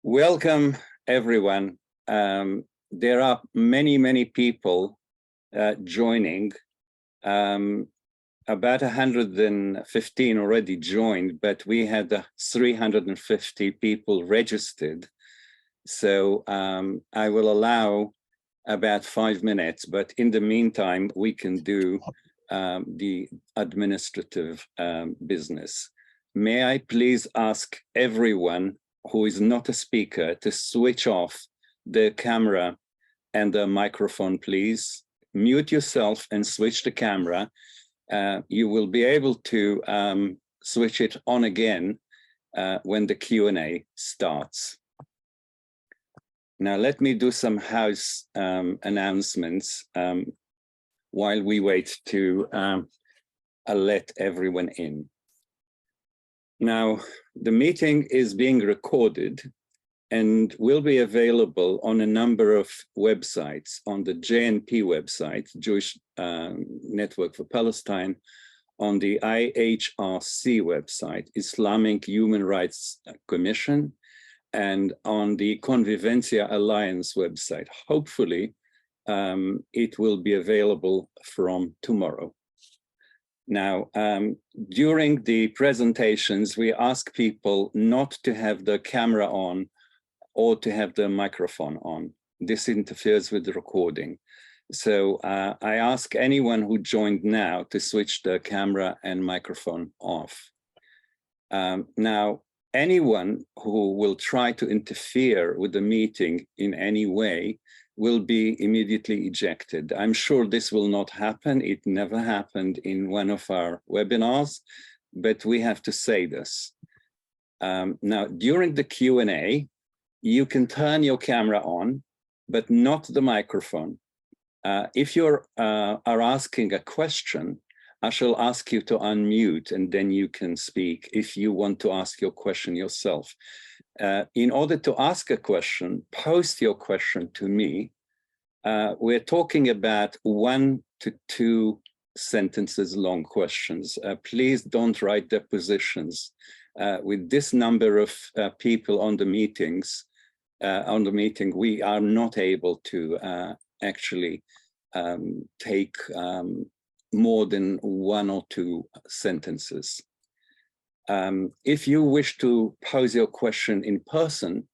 Welcome, everyone. There are many people joining. About 115 already joined, but we had 350 people registered. So I will allow about 5 minutes, but in the meantime, we can do the administrative business. May I please ask everyone who is not a speaker to switch off the camera and the microphone, please. Mute yourself and switch the camera. You will be able to switch it on again when the Q&A starts. Now, let me do some house announcements while we wait to let everyone in. Now, the meeting is being recorded and will be available on a number of websites, on the JNP website, Jewish Network for Palestine, on the IHRC website, Islamic Human Rights Commission, and on the Convivencia Alliance website. Hopefully, it will be available from tomorrow. Now, during the presentations, we ask people not to have the camera on or to have the microphone on. This interferes with the recording. So I ask anyone who joined now to switch the camera and microphone off. Now, anyone who will try to interfere with the meeting in any way will be immediately ejected. I'm sure this will not happen. It never happened in one of our webinars, but we have to say this. Now, during the Q&A, you can turn your camera on, but not the microphone. If you are asking a question, I shall ask you to unmute and then you can speak if you want to ask your question yourself. In order to ask a question, post your question to me. We're talking about 1 to 2 sentences long questions. Please don't write depositions. With this number of people on the meeting, we are not able to actually take more than 1 or 2 sentences. If you wish to pose your question in person,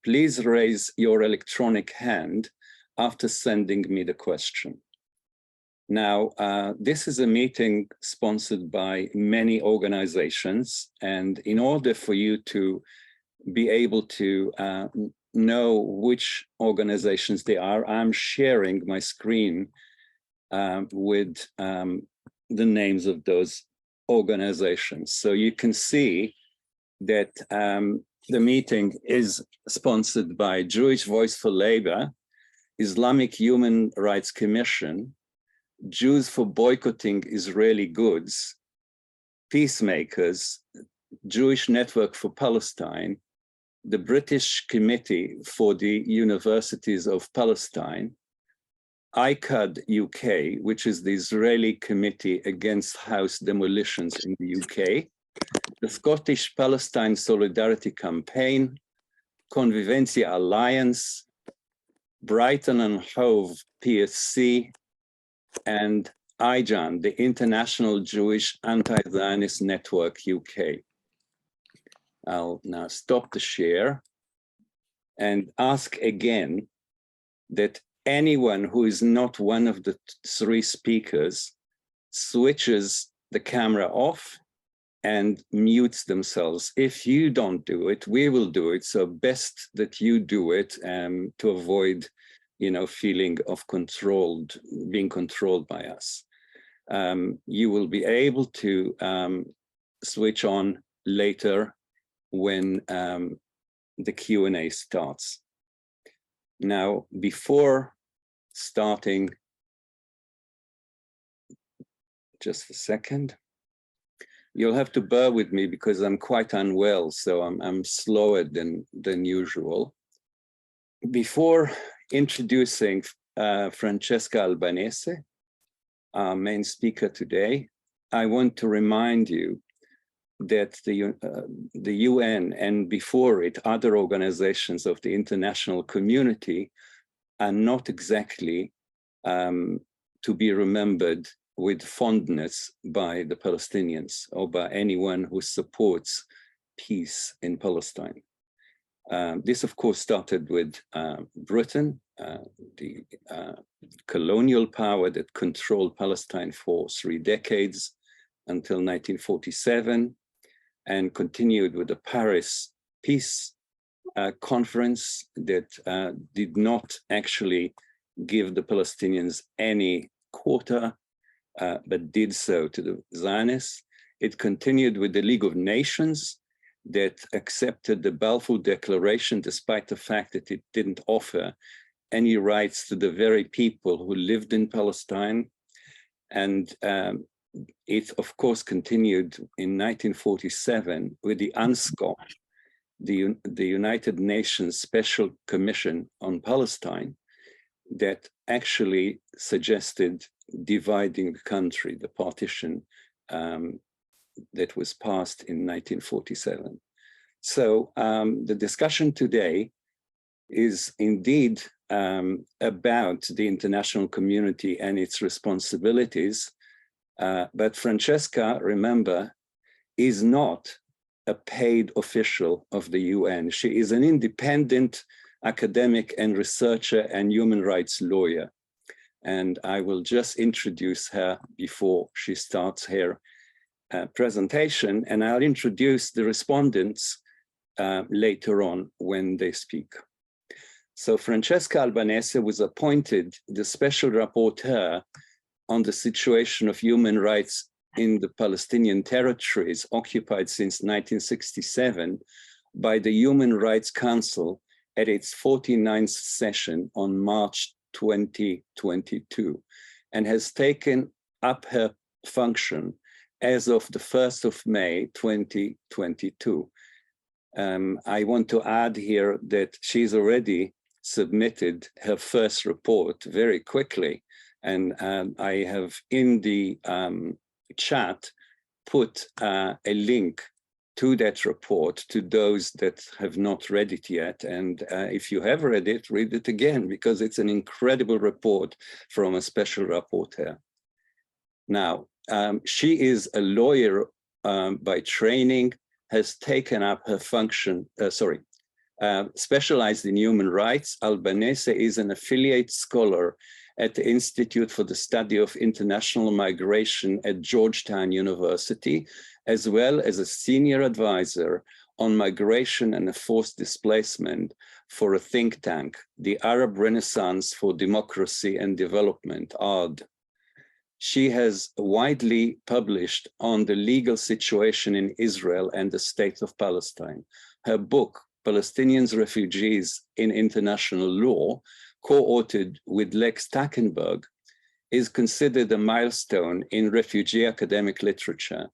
please raise your electronic hand after sending me the question. Now, this is a meeting sponsored by many organizations, and in order for you to be able to know which organizations they are, I'm sharing my screen with the names of those organizations. So you can see that the meeting is sponsored by Jewish Voice for Labor, Islamic Human Rights Commission, Jews for Boycotting Israeli Goods, Peacemakers, Jewish Network for Palestine, the British Committee for the Universities of Palestine, ICAD UK, which is the Israeli Committee Against House Demolitions in the UK, the Scottish Palestine Solidarity Campaign, Convivencia Alliance, Brighton and Hove PSC, and IJAN, the International Jewish Anti-Zionist Network UK. I'll now stop the share and ask again that anyone who is not one of the 3 speakers switches the camera off and mutes themselves. If you don't do it, we will do it. So best that you do it to avoid, feeling of being controlled by us. You will be able to switch on later when the Q&A starts. Now, before starting, just a second, you'll have to bear with me because I'm quite unwell, so I'm slower than usual. Before introducing Francesca Albanese, our main speaker today, I want to remind you that the UN and before it, other organizations of the international community are not exactly to be remembered with fondness by the Palestinians or by anyone who supports peace in Palestine. This, of course, started with Britain, the colonial power that controlled Palestine for 3 decades until 1947, and continued with the Paris Peace Conference that did not actually give the Palestinians any quota, but did so to the Zionists. It continued with the League of Nations that accepted the Balfour Declaration, despite the fact that it didn't offer any rights to the very people who lived in Palestine. And it, of course, continued in 1947 with the UNSCOP, the United Nations Special Commission on Palestine, that actually suggested dividing the country, the partition that was passed in 1947. So the discussion today is indeed about the international community and its responsibilities. But Francesca, remember, is not a paid official of the UN. She is an independent academic and researcher and human rights lawyer. And I will just introduce her before she starts her presentation, and I'll introduce the respondents later on when they speak. So Francesca Albanese was appointed the Special Rapporteur on the situation of human rights in the Palestinian territories occupied since 1967 by the Human Rights Council at its 49th session on March 2022, and has taken up her function as of the 1st of May 2022. I want to add here that she's already submitted her first report very quickly, and I have in the chat put a link to that report to those that have not read it yet. And if you have read it again, because it's an incredible report from a special rapporteur. Now, she is a lawyer by training, has taken up her function, specialized in human rights. Albanese is an affiliate scholar at the Institute for the Study of International Migration at Georgetown University, as well as a senior advisor on migration and forced displacement for a think tank, the Arab Renaissance for Democracy and Development, ARD. She has widely published on the legal situation in Israel and the state of Palestine. Her book, Palestinians Refugees in International Law, co-authored with Lex Tackenberg, is considered a milestone in refugee academic literature.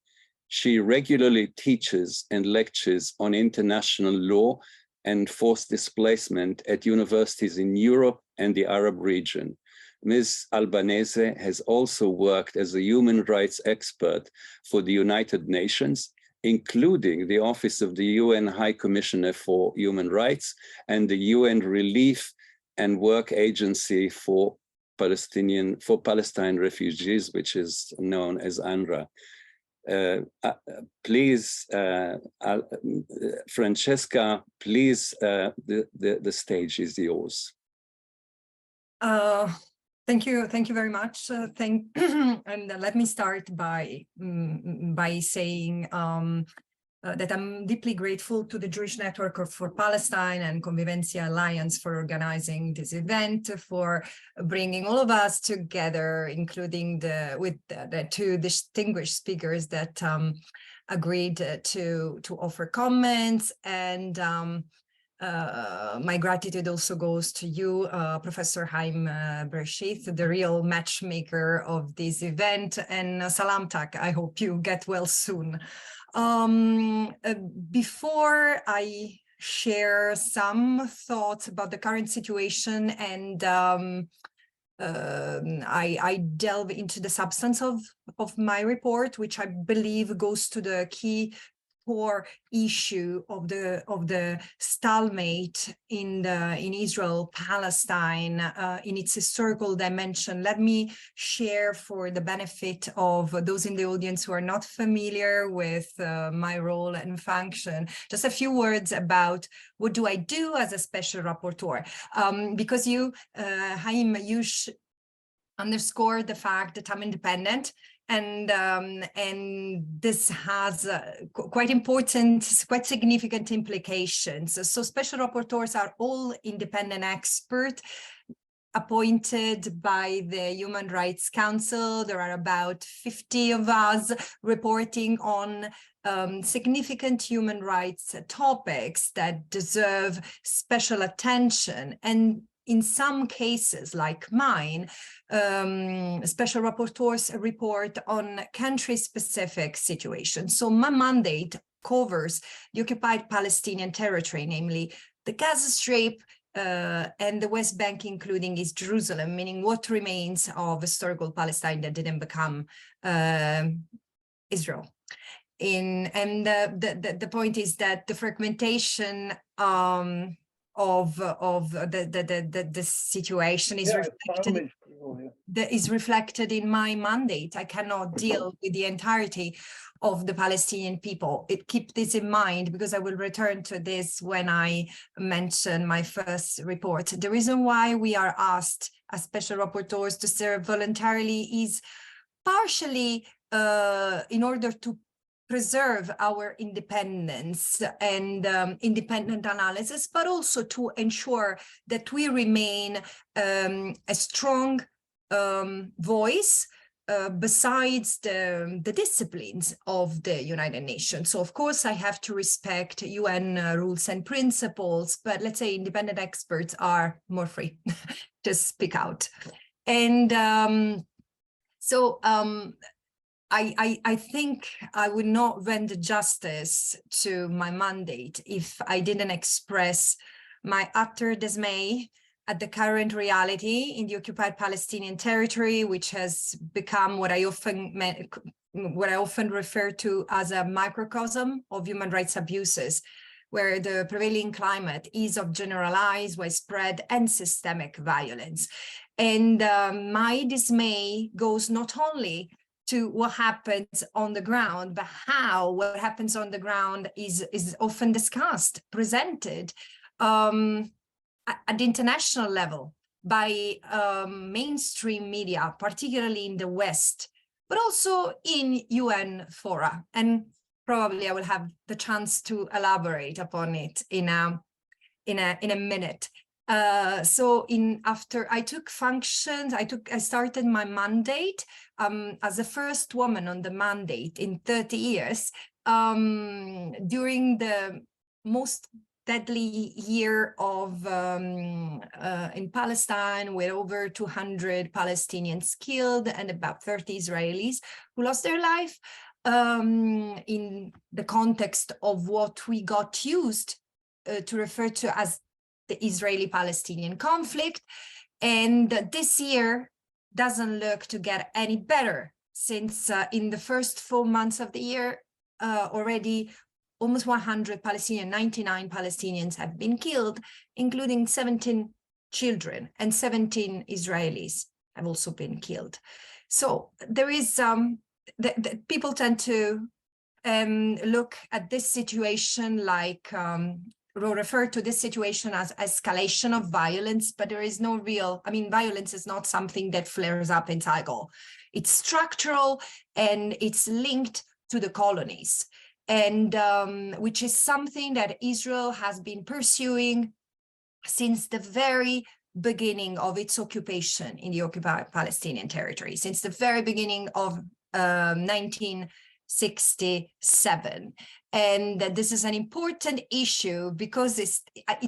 She regularly teaches and lectures on international law and forced displacement at universities in Europe and the Arab region. Ms. Albanese has also worked as a human rights expert for the United Nations, including the Office of the UN High Commissioner for Human Rights and the UN Relief and Work Agency for Palestine refugees, which is known as UNRWA. Please, Francesca, please, the stage is yours. Thank you very much. And let me start by saying that I'm deeply grateful to the Jewish Network for Palestine and Convivencia Alliance for organizing this event, for bringing all of us together, including the two distinguished speakers that agreed to offer comments. And my gratitude also goes to you, Professor Haim Bresheeth, the real matchmaker of this event, and Salamtak. I hope you get well soon. Before I share some thoughts about the current situation and I delve into the substance of my report, which I believe goes to the key core issue of the stalemate in Israel-Palestine in its historical dimension. Let me share, for the benefit of those in the audience who are not familiar with my role and function, just a few words about what do I do as a special rapporteur. Because you, Haim, you underscore the fact that I'm independent, and this has quite important, quite significant implications. So special rapporteurs are all independent experts appointed by the Human Rights Council. There are about 50 of us reporting on significant human rights topics that deserve special attention. And in some cases, like mine, special rapporteurs report on country-specific situations. So my mandate covers the occupied Palestinian territory, namely the Gaza Strip and the West Bank, including East Jerusalem, meaning what remains of historical Palestine that didn't become Israel. The point is that the fragmentation of the situation is reflected in my mandate. I cannot deal with the entirety of the Palestinian people. Keep this in mind, because I will return to this when I mention my first report. The reason why we are asked as special rapporteurs to serve voluntarily is partially in order to preserve our independence and independent analysis, but also to ensure that we remain a strong voice besides the disciplines of the United Nations. So of course I have to respect UN rules and principles, but let's say independent experts are more free to speak out. And I think I would not render justice to my mandate if I didn't express my utter dismay at the current reality in the occupied Palestinian territory, which has become what I often refer to as a microcosm of human rights abuses, where the prevailing climate is of generalized, widespread, and systemic violence. And my dismay goes not only to what happens on the ground, but how what happens on the ground is often discussed, presented at the international level by mainstream media, particularly in the West, but also in UN fora. And probably I will have the chance to elaborate upon it in a minute. After I took functions, I started my mandate as the first woman on the mandate in 30 years during the most deadly year of in Palestine, with over 200 Palestinians killed and about 30 Israelis who lost their life, in the context of what we got used to refer to as the Israeli-Palestinian conflict. And this year doesn't look to get any better, since in the first 4 months of the year, already almost 100 Palestinians, 99 Palestinians have been killed, including 17 children, and 17 Israelis have also been killed. So there is, people tend to look at this situation like, refer to this situation as escalation of violence, but there is no real, violence is not something that flares up in cycle. It's structural and it's linked to the colonies, and which is something that Israel has been pursuing since the very beginning of its occupation in the occupied Palestinian territory, since the very beginning of 1967. And this is an important issue because it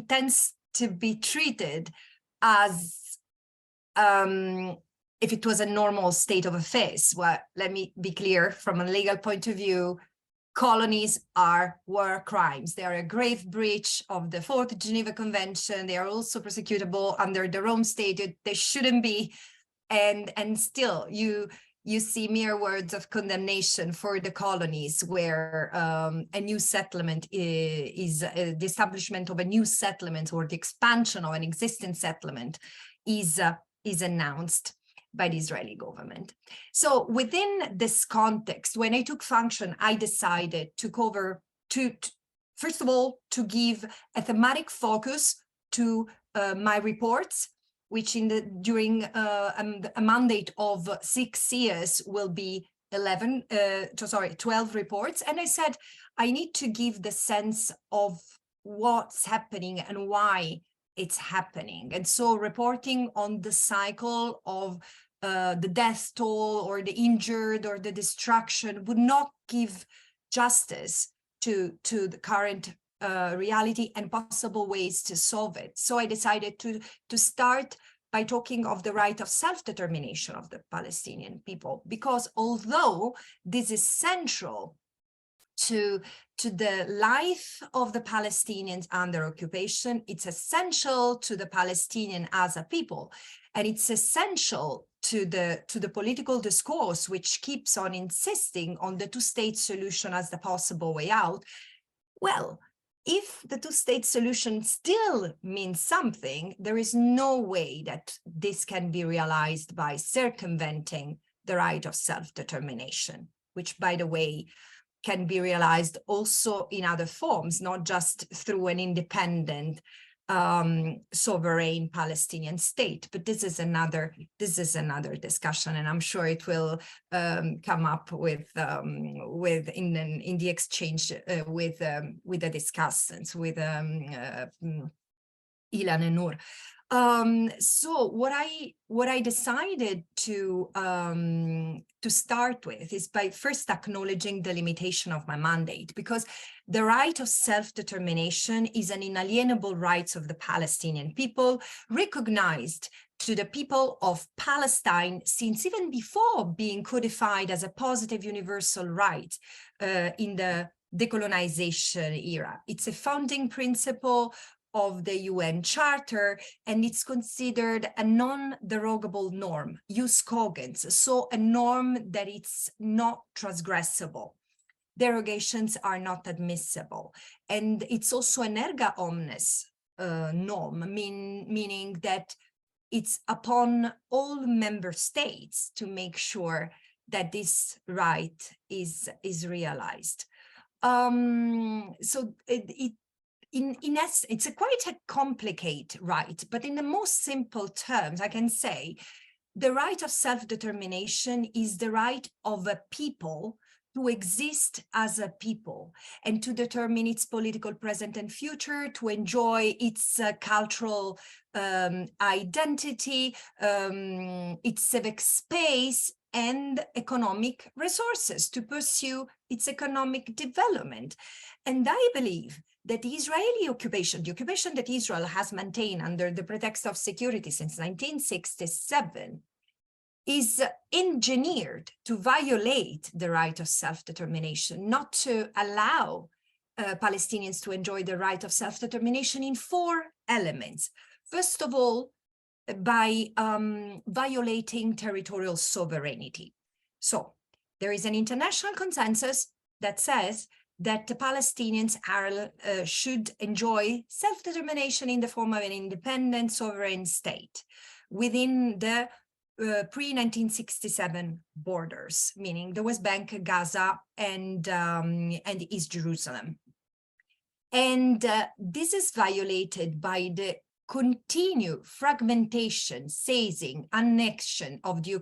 tends to be treated as if it was a normal state of affairs. Well, let me be clear, from a legal point of view, colonies are war crimes. They are a grave breach of the 4th Geneva Convention. They are also prosecutable under the Rome Statute. They shouldn't be. And still, you you see mere words of condemnation for the colonies, where a new settlement is the establishment of a new settlement, or the expansion of an existing settlement is announced by the Israeli government. So within this context, when I took function, I decided to cover first of all, to give a thematic focus to my reports, which during a mandate of 6 years will be 12 reports. And I said, I need to give the sense of what's happening and why it's happening. And so reporting on the cycle of the death toll or the injured or the destruction would not give justice to the current reality and possible ways to solve it. So I decided to start by talking of the right of self-determination of the Palestinian people, because although this is central to the life of the Palestinians under occupation, it's essential to the Palestinian as a people, and it's essential to the political discourse, which keeps on insisting on the two-state solution as the possible way out. Well, if the two-state solution still means something, there is no way that this can be realized by circumventing the right of self-determination, which, by the way, can be realized also in other forms, not just through an independent sovereign Palestinian state. But this is another discussion, and I'm sure it will come up with in the exchange with the discussants, with Ilan and Noor. So what I decided to start with is by first acknowledging the limitation of my mandate, because the right of self-determination is an inalienable right of the Palestinian people, recognized to the people of Palestine since even before being codified as a positive universal right in the decolonization era. It's a founding principle of the UN Charter, and it's considered a non-derogable norm, jus cogens, so a norm that it's not transgressible. Derogations are not admissible. And it's also an erga omnes norm, meaning that it's upon all member states to make sure that this right is realized. So in essence, it's quite a complicated right, but in the most simple terms, I can say the right of self-determination is the right of a people to exist as a people and to determine its political present and future, to enjoy its cultural identity, its civic space, and economic resources to pursue its economic development. And I believe that the Israeli occupation, the occupation that Israel has maintained under the pretext of security since 1967, is engineered to violate the right of self-determination, not to allow Palestinians to enjoy the right of self-determination in 4 elements. First of all, by violating territorial sovereignty. So there is an international consensus that says that the Palestinians should enjoy self-determination in the form of an independent sovereign state within the pre-1967 borders, meaning the West Bank, Gaza, and East Jerusalem. And this is violated by the continued fragmentation, seizing, annexation of the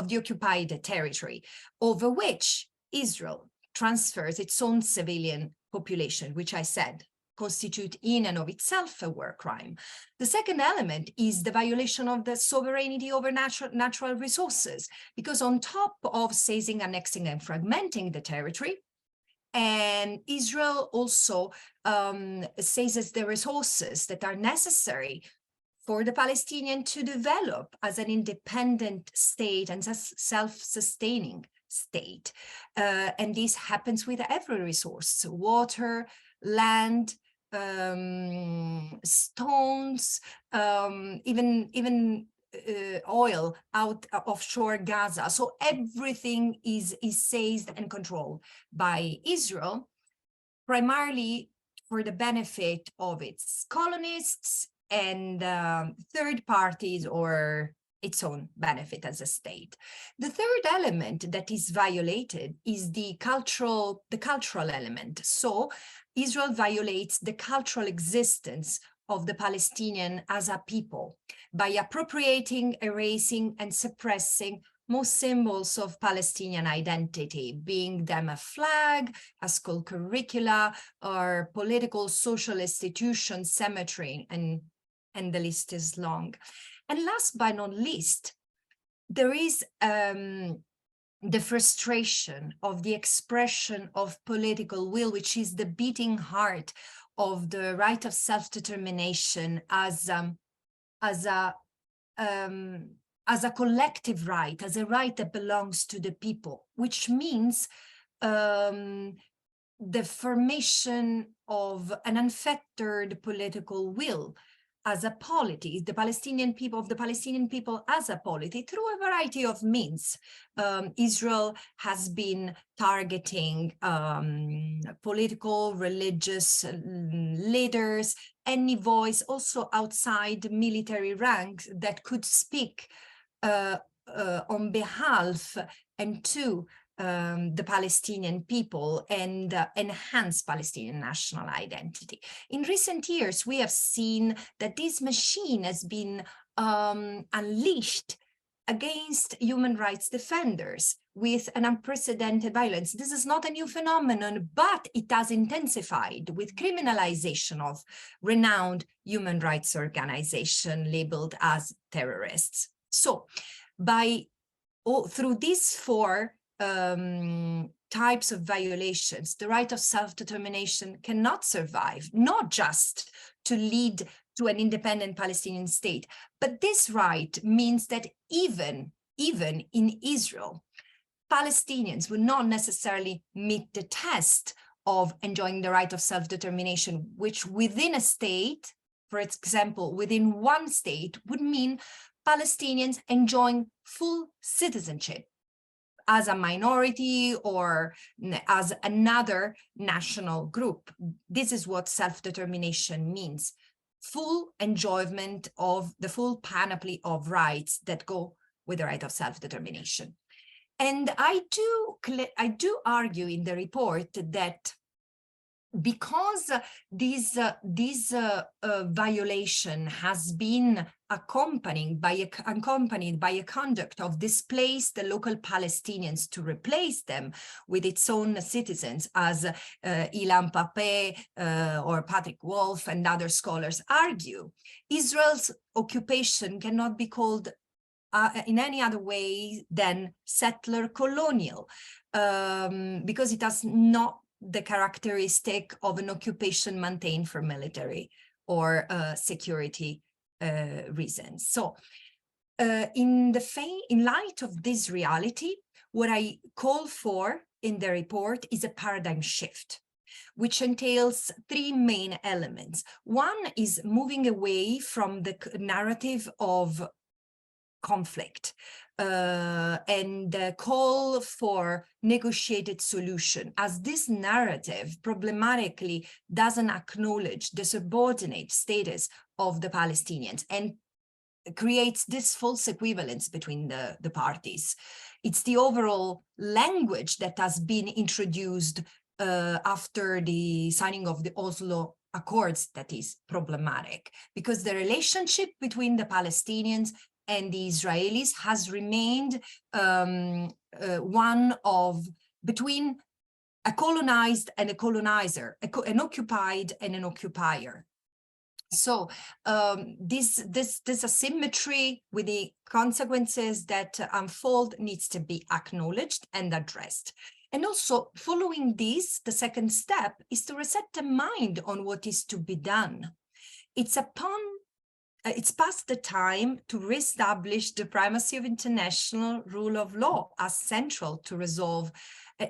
occupied territory, over which Israel transfers its own civilian population, which I said constitute in and of itself a war crime. The second element is the violation of the sovereignty over natural resources, because on top of seizing, annexing, and fragmenting the territory, and Israel also seizes the resources that are necessary for the Palestinian to develop as an independent state and as self-sustaining state. And this happens with every resource: water, land, stones, even oil out offshore Gaza. So everything is seized and controlled by Israel, primarily for the benefit of its colonists and third parties, or its own benefit as a state. The third element that is violated is the cultural element. So Israel violates the cultural existence of the Palestinian as a people by appropriating, erasing, and suppressing most symbols of Palestinian identity, being them a flag, a school curricula, or political social institutions, cemetery, and the list is long. And last but not least, there is the frustration of the expression of political will, which is the beating heart of the right of self-determination as a collective right, as a right that belongs to the people, which means the formation of an unfettered political will as a polity, the Palestinian people as a polity through a variety of means. Israel has been targeting political, religious leaders, any voice also outside military ranks that could speak on behalf and to the Palestinian people and enhance Palestinian national identity. In recent years, we have seen that this machine has been unleashed against human rights defenders with an unprecedented violence. This is not a new phenomenon, but it has intensified with criminalization of renowned human rights organizations labeled as terrorists. So through these four types of violations, the right of self-determination cannot survive, not just to lead to an independent Palestinian state, but this right means that even in Israel, Palestinians will not necessarily meet the test of enjoying the right of self-determination, which within a state, for example, within one state, would mean Palestinians enjoying full citizenship as a minority or as another national group. This is what self-determination means. Full enjoyment of the full panoply of rights that go with the right of self-determination. And I do argue in the report that because this violation has been accompanied by a conduct of displaced the local Palestinians to replace them with its own citizens, as Ilan, Pappe, or Patrick Wolf and other scholars argue, Israel's occupation cannot be called in any other way than settler colonial, because it has not the characteristic of an occupation maintained for military or security reasons. So in light of this reality, what I call for in the report is a paradigm shift, which entails three main elements. One is moving away from the narrative of conflict and call for negotiated solution, as this narrative problematically doesn't acknowledge the subordinate status of the Palestinians and creates this false equivalence between the parties. It's the overall language that has been introduced after the signing of the Oslo Accords that is problematic, because the relationship between the Palestinians and the Israelis has remained one of between a colonized and a colonizer, an occupied and an occupier. So this asymmetry with the consequences that unfold needs to be acknowledged and addressed. And also following this, the second step is to reset the mind on what is to be done. It's past the time to reestablish the primacy of international rule of law as central to resolve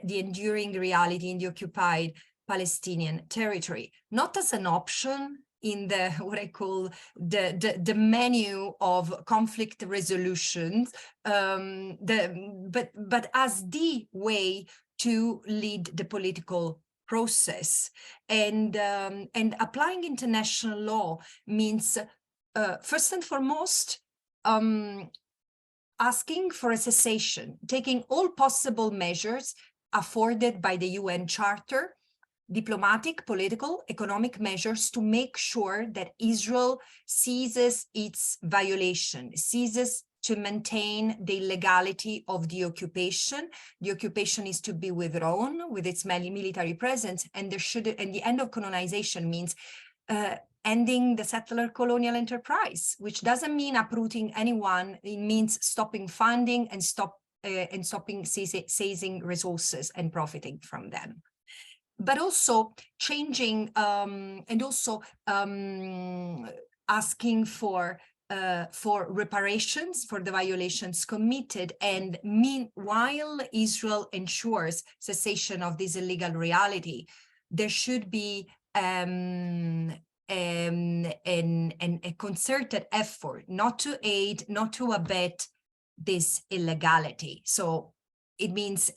the enduring reality in the occupied Palestinian territory, not as an option in the what I call the menu of conflict resolutions, but as the way to lead the political process. And applying international law means first and foremost asking for a cessation, taking all possible measures afforded by the UN Charter, diplomatic, political, economic measures to make sure that Israel ceases its violation, ceases to maintain the legality of the occupation. The occupation is to be withdrawn with its military presence, and the end of colonization means ending the settler colonial enterprise, which doesn't mean uprooting anyone. It means stopping funding and stopping seizing resources and profiting from them. But also changing and also asking for reparations for the violations committed. And meanwhile, Israel ensures cessation of this illegal reality, there should be a concerted effort not to aid, not to abet this illegality. So it means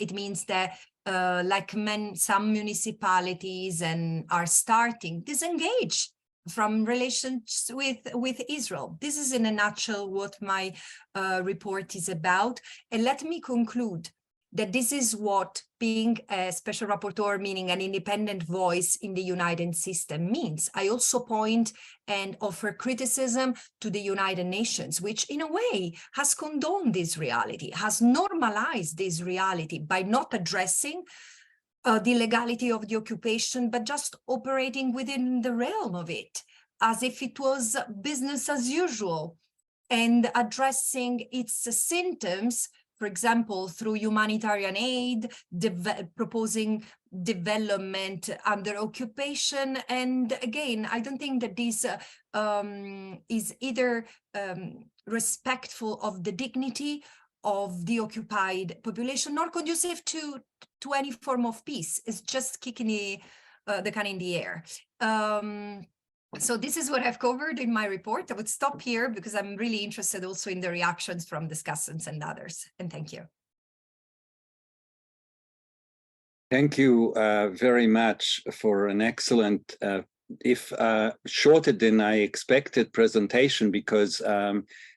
that like some municipalities are starting disengage from relations with Israel. This is in a nutshell what my report is about. And let me conclude that this is what being a special rapporteur, meaning an independent voice in the United system, means. I also point and offer criticism to the United Nations, which in a way has condoned this reality, has normalized this reality by not addressing the legality of the occupation, but just operating within the realm of it, as if it was business as usual, and addressing its symptoms, for example, through humanitarian aid, proposing development under occupation. And again, I don't think that this is either respectful of the dignity of the occupied population, nor conducive to any form of peace. It's just kicking the can in the air. So this is what I've covered in my report. I would stop here because I'm really interested also in the reactions from discussants and others. And thank you. Thank you very much for an excellent, if shorter than I expected, presentation, because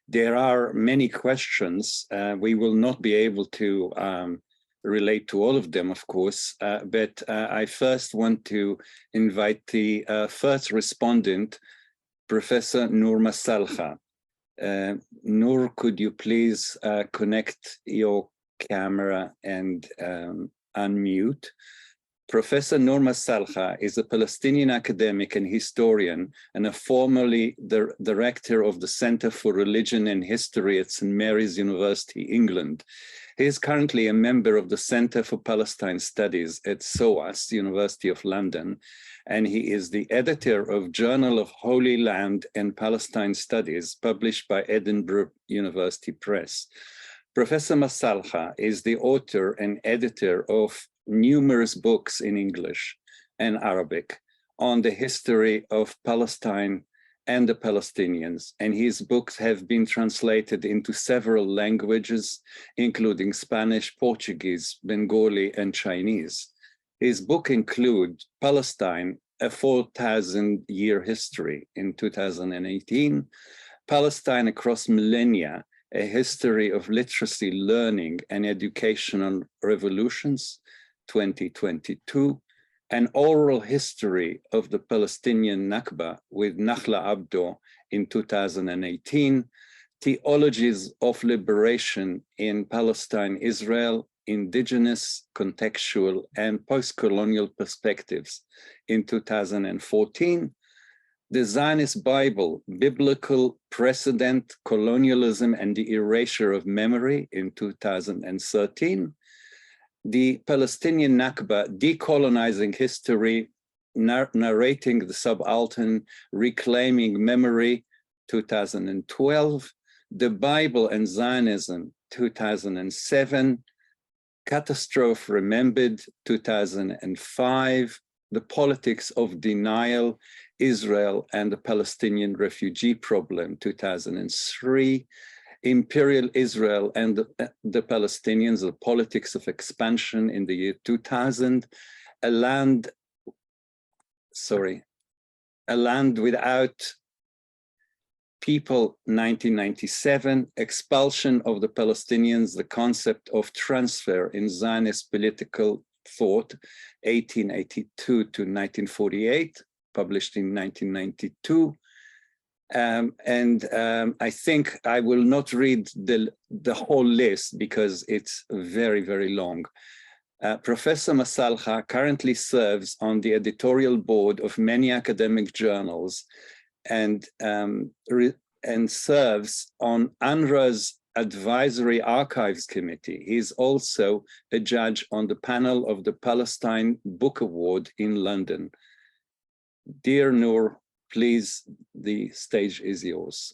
there are many questions. We will not be able to relate to all of them, of course, but I first want to invite the first respondent, Professor Noor Masalha. Noor, could you please connect your camera and unmute? Professor Noor Masalha is a Palestinian academic and historian and a formerly the director of the Center for Religion and History at St. Mary's University, England. He is currently a member of the Center for Palestine Studies at SOAS, University of London, and he is the editor of Journal of Holy Land and Palestine Studies, published by Edinburgh University Press. Professor Masalha is the author and editor of numerous books in English and Arabic on the history of Palestine and the Palestinians, and his books have been translated into several languages, including Spanish, Portuguese, Bengali, and Chinese. His book includes Palestine, a 4,000-year history in 2018, Palestine Across Millennia, a history of literacy, learning, and educational revolutions, 2022, an oral history of the Palestinian Nakba with Nakhla Abdo in 2018, Theologies of Liberation in Palestine, Israel, Indigenous, Contextual, and Post-Colonial Perspectives in 2014, the Zionist Bible, Biblical Precedent, Colonialism, and the Erasure of Memory in 2013, the Palestinian Nakba, Decolonizing History, Narrating the Subaltern, Reclaiming Memory, 2012, The Bible and Zionism, 2007, Catastrophe Remembered, 2005, The Politics of Denial, Israel and the Palestinian refugee problem, 2003, Imperial Israel and the Palestinians, the politics of expansion in the year 2000, a land without people, 1997, expulsion of the Palestinians, the concept of transfer in Zionist political thought, 1882 to 1948, published in 1992. I think I will not read the whole list because it's very, very long. Professor Masalha currently serves on the editorial board of many academic journals and serves on UNRWA's Advisory Archives Committee. He's also a judge on the panel of the Palestine Book Award in London. Dear Noor, please, the stage is yours.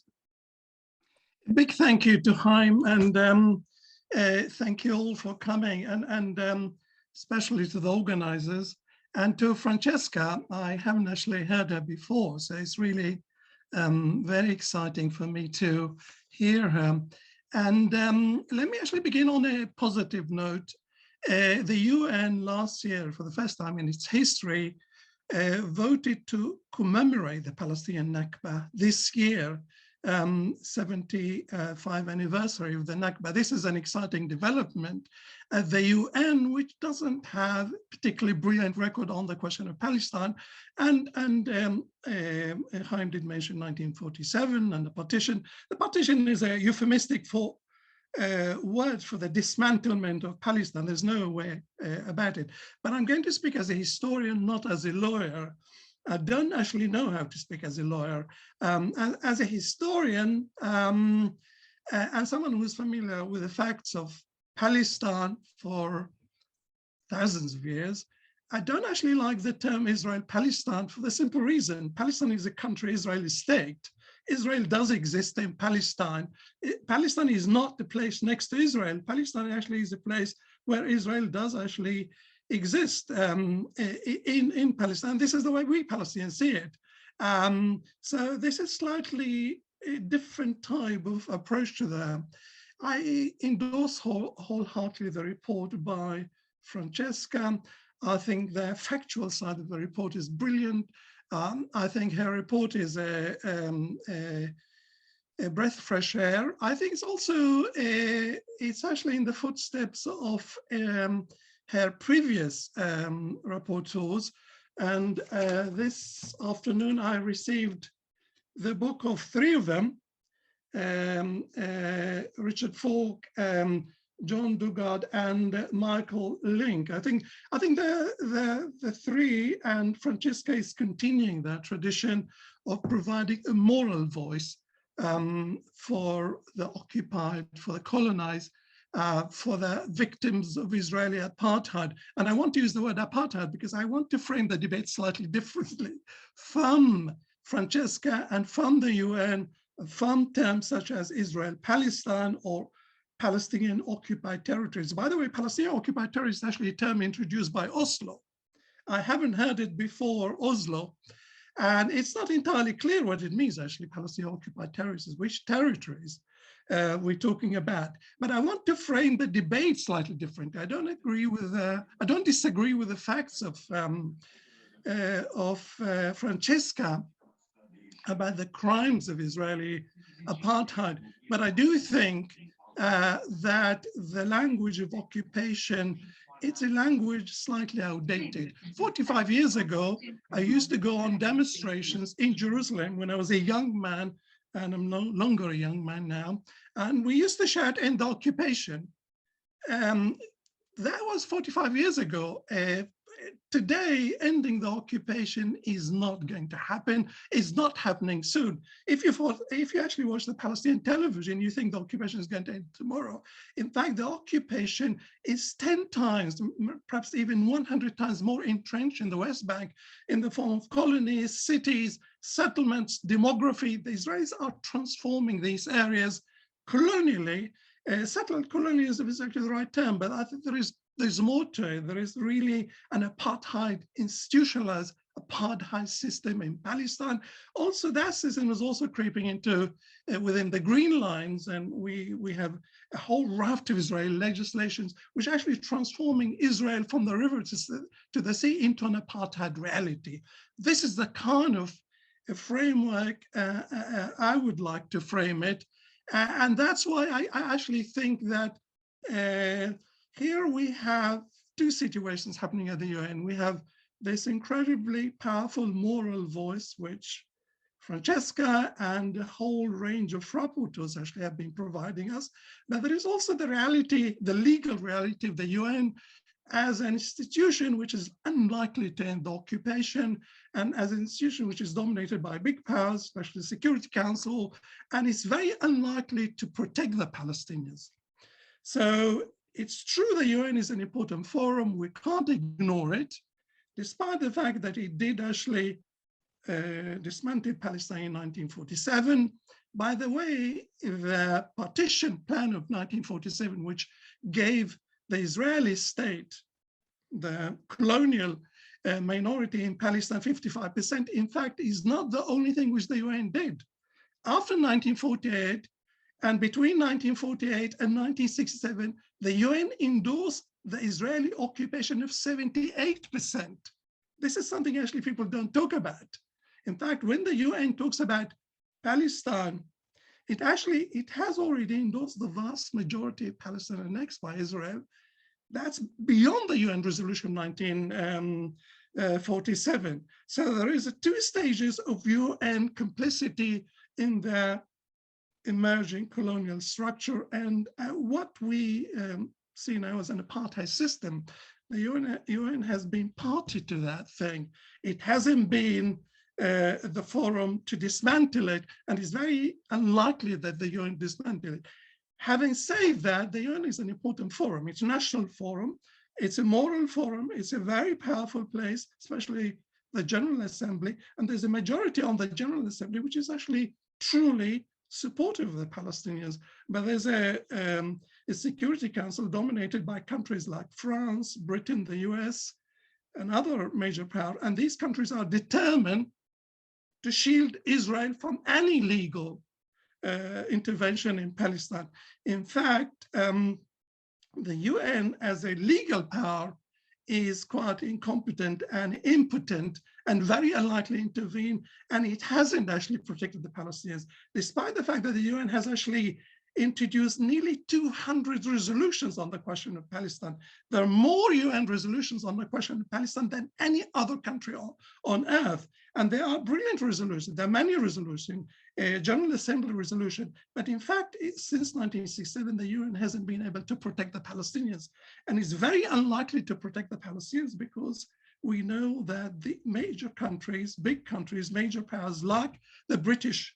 A big thank you to Haim, and thank you all for coming, and especially to the organizers. And to Francesca, I haven't actually heard her before, so it's really very exciting for me to hear her. And let me actually begin on a positive note. The UN last year, for the first time in its history, voted to commemorate the Palestinian Nakba this year, 75th anniversary of the Nakba. This is an exciting development at the UN, which doesn't have a particularly brilliant record on the question of Palestine. And Haim did mention 1947 and the partition. The partition is a euphemistic for word for the dismantlement of Palestine. There's no way about it. But I'm going to speak as a historian, not as a lawyer. I don't actually know how to speak as a lawyer. As a historian and someone who's familiar with the facts of Palestine for thousands of years, I don't actually like the term Israel-Palestine for the simple reason. Palestine is a country, Israel is state. Israel does exist in Palestine. Palestine is not the place next to Israel. Palestine actually is a place where Israel does actually exist in Palestine. This is the way we Palestinians see it. So this is slightly a different type of approach to that. I endorse wholeheartedly the report by Francesca. I think the factual side of the report is brilliant. I think her report is a breath of fresh air. I think it's also, it's actually in the footsteps of her previous rapporteurs. And this afternoon, I received the book of three of them, Richard Falk, John Dugard, and Michael Link. I think the three, and Francesca is continuing that tradition of providing a moral voice for the occupied, for the colonized, for the victims of Israeli apartheid. And I want to use the word apartheid because I want to frame the debate slightly differently from Francesca and from the UN, from terms such as Israel-Palestine or Palestinian occupied territories. By the way, Palestinian occupied territories is actually a term introduced by Oslo. I haven't heard it before Oslo, and it's not entirely clear what it means actually, Palestinian occupied territories, which territories we're talking about. But I want to frame the debate slightly different. I don't disagree with the facts of Francesca about the crimes of Israeli apartheid, but I do think that the language of occupation, it's a language slightly outdated. 45 years ago, I used to go on demonstrations in Jerusalem when I was a young man, and I'm no longer a young man now, and we used to shout, "End the occupation." That was 45 years ago. Today, ending the occupation is not going to happen. It's not happening soon. If you actually watch the Palestinian television, you think the occupation is going to end tomorrow. In fact, the occupation is 10 times, perhaps even 100 times more entrenched in the West Bank in the form of colonies, cities, settlements, demography. The Israelis are transforming these areas colonially. Settled colonialism is actually the right term, but I think there's more to it. There is really an apartheid, institutionalized apartheid system in Palestine. Also, that system is also creeping into within the Green Lines, and we have a whole raft of Israeli legislations which are actually transforming Israel from the river to the sea into an apartheid reality. This is the kind of a framework I would like to frame it, and that's why I actually think that here we have two situations happening at the UN. We have this incredibly powerful moral voice, which Francesca and a whole range of rapporteurs actually have been providing us. But there is also the reality, the legal reality of the UN as an institution which is unlikely to end the occupation, and as an institution which is dominated by big powers, especially the Security Council, and it's very unlikely to protect the Palestinians. So it's true the UN is an important forum, we can't ignore it, despite the fact that it did actually dismantle Palestine in 1947. By the way, the partition plan of 1947, which gave the Israeli state, the colonial minority in Palestine, 55%, in fact, is not the only thing which the UN did. After 1948, and between 1948 and 1967, the UN endorsed the Israeli occupation of 78%. This is something actually people don't talk about. In fact, when the UN talks about Palestine, it has already endorsed the vast majority of Palestine annexed by Israel. That's beyond the UN resolution 1947. So there is two stages of UN complicity in the emerging colonial structure, and what we see now as an apartheid system, the UN has been party to that thing. It hasn't been the forum to dismantle it, and it's very unlikely that the UN dismantle it. Having said that, the UN is an important forum. It's a national forum. It's a moral forum. It's a very powerful place, especially the General Assembly. And there's a majority on the General Assembly, which is actually truly supportive of the Palestinians. But there's a Security Council dominated by countries like France, Britain, the US, and other major powers. And these countries are determined to shield Israel from any legal intervention in Palestine. In fact, the UN as a legal power is quite incompetent and impotent and very unlikely to intervene, and it hasn't actually protected the Palestinians, despite the fact that the UN has actually introduced nearly 200 resolutions on the question of Palestine. There are more UN resolutions on the question of Palestine than any other country on earth. And they are brilliant resolutions. There are many resolutions, a General Assembly resolution. But in fact, since 1967, the UN hasn't been able to protect the Palestinians. And it's very unlikely to protect the Palestinians because we know that the major countries, big countries, major powers like the British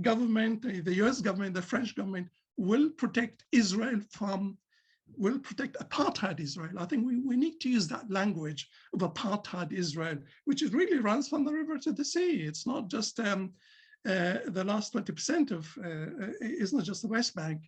government, the US government, the French government will protect Israel from, will protect apartheid Israel. I think we need to use that language of apartheid Israel, which is really runs from the river to the sea. It's not just the last 20% of, it's not just the West Bank.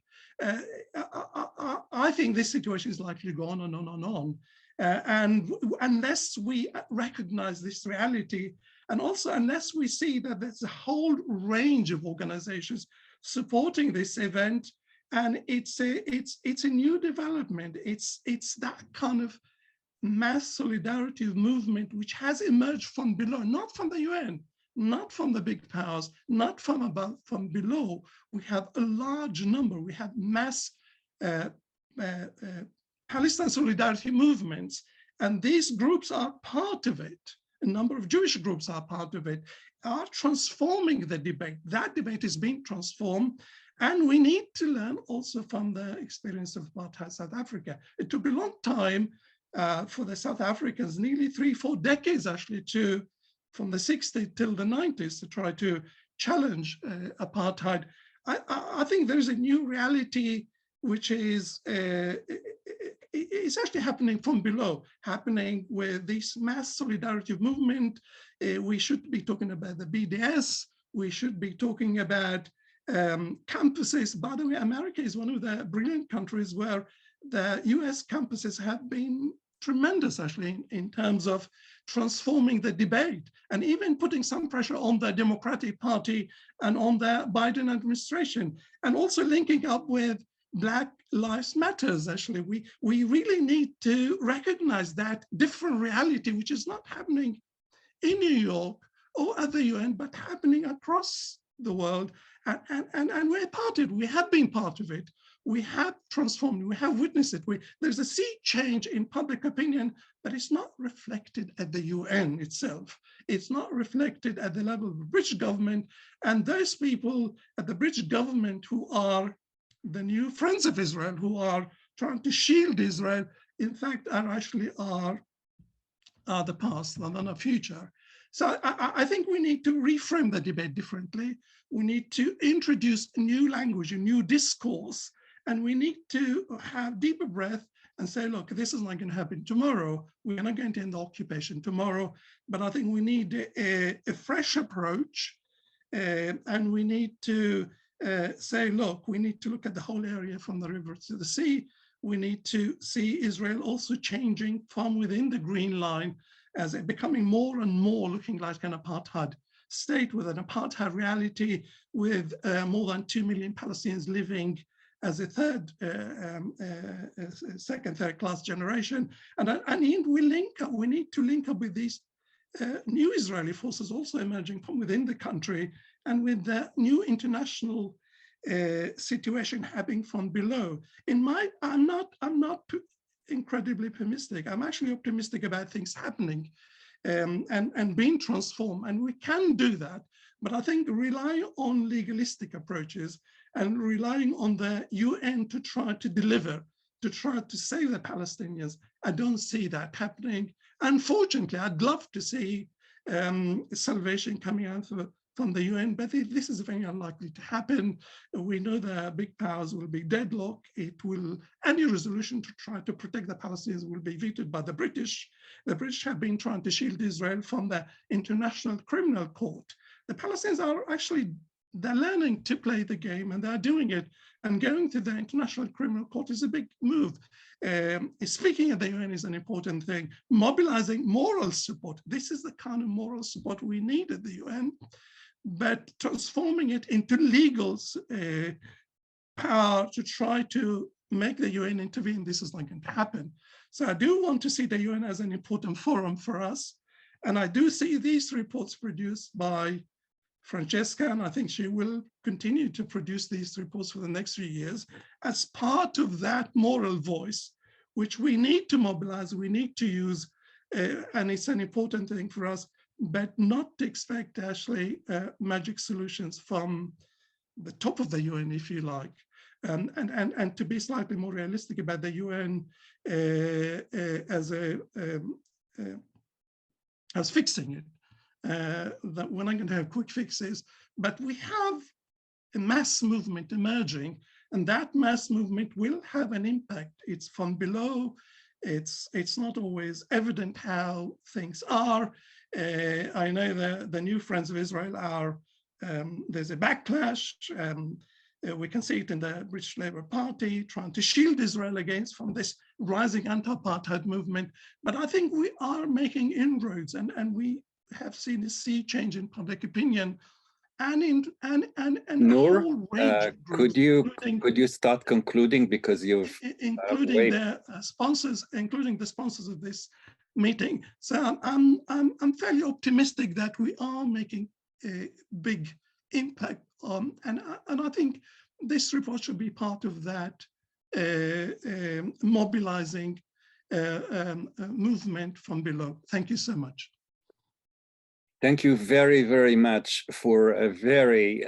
I think this situation is likely to go on and on and on. And unless we recognize this reality, and also unless we see that there's a whole range of organizations supporting this event, and it's a new development. It's that kind of mass solidarity movement which has emerged from below, not from the UN, not from the big powers, not from above, from below. We have a large number. We have mass Palestine solidarity movements, and these groups are part of it. A number of Jewish groups are part of it, are transforming the debate. That debate is being transformed, and we need to learn also from the experience of apartheid South Africa. It took a long time for the South Africans, nearly 3-4 decades actually, from the 60s till the 90s, to try to challenge apartheid. I think there is a new reality which is it's actually happening from below, happening with this mass solidarity movement. We should be talking about the BDS. We should be talking about campuses. By the way, America is one of the brilliant countries where the US campuses have been tremendous, actually, in terms of transforming the debate and even putting some pressure on the Democratic Party and on the Biden administration, and also linking up with Black Lives Matters. Actually, we really need to recognize that different reality, which is not happening in New York or at the UN, but happening across the world. And we're part of it. We have been part of it. We have transformed, we have witnessed it. There's a sea change in public opinion, but it's not reflected at the UN itself. It's not reflected at the level of the British government. And those people at the British government who are the new friends of Israel, who are trying to shield Israel, in fact, are the past and the future. So I think we need to reframe the debate differently. We need to introduce a new language, a new discourse, and we need to have deeper breath and say, look, this is not going to happen tomorrow. We're not going to end the occupation tomorrow, but I think we need a fresh approach, and we need to say, look, we need to look at the whole area from the river to the sea. We need to see Israel also changing from within the Green Line, as it becoming more and more looking like an apartheid state, with an apartheid reality, with more than 2 million Palestinians living as a second, third class generation. And we need to link up with these new Israeli forces also emerging from within the country, and with the new international situation happening from below. I'm not incredibly pessimistic. I'm actually optimistic about things happening and being transformed, and we can do that. But I think relying on legalistic approaches and relying on the UN to try to deliver, to try to save the Palestinians, I don't see that happening. Unfortunately, I'd love to see salvation coming out from the UN, but this is very unlikely to happen. We know the big powers will be deadlocked. Any resolution to try to protect the Palestinians will be vetoed by the British. The British have been trying to shield Israel from the International Criminal Court. The Palestinians are actually, they're learning to play the game, and they're doing it. And going to the International Criminal Court is a big move. Speaking at the UN is an important thing. Mobilizing moral support. This is the kind of moral support we need at the UN. But transforming it into legal power to try to make the UN intervene, this is not going to happen. So I do want to see the UN as an important forum for us. And I do see these reports produced by Francesca, and I think she will continue to produce these reports for the next 3 years as part of that moral voice, which we need to mobilize, we need to use, and it's an important thing for us, but not to expect actually magic solutions from the top of the UN, if you like, and to be slightly more realistic about the UN as fixing it. That we're not going to have quick fixes, but we have a mass movement emerging, and that mass movement will have an impact. It's from below. It's not always evident how things are. I know the new Friends of Israel are, there's a backlash. We can see it in the British Labour Party trying to shield Israel from this rising anti-apartheid movement. But I think we are making inroads, and we have seen a sea change in public opinion, and Noor, whole range of groups, could you start concluding, because you've including the sponsors of this meeting. So I'm fairly optimistic that we are making a big impact on, and I think this report should be part of that mobilizing movement from below. Thank you so much. Thank you very, very much for a very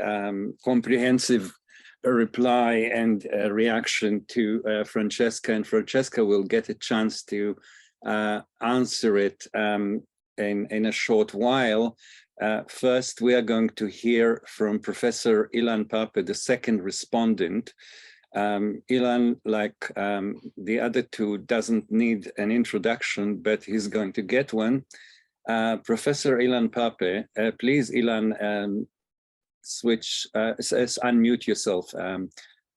comprehensive reply and reaction to Francesca. And Francesca will get a chance to answer it in a short while. First, we are going to hear from Professor Ilan Pappe, the second respondent. Ilan, like the other two, doesn't need an introduction, but he's going to get one. Professor Ilan Pappe, please, Ilan, unmute yourself.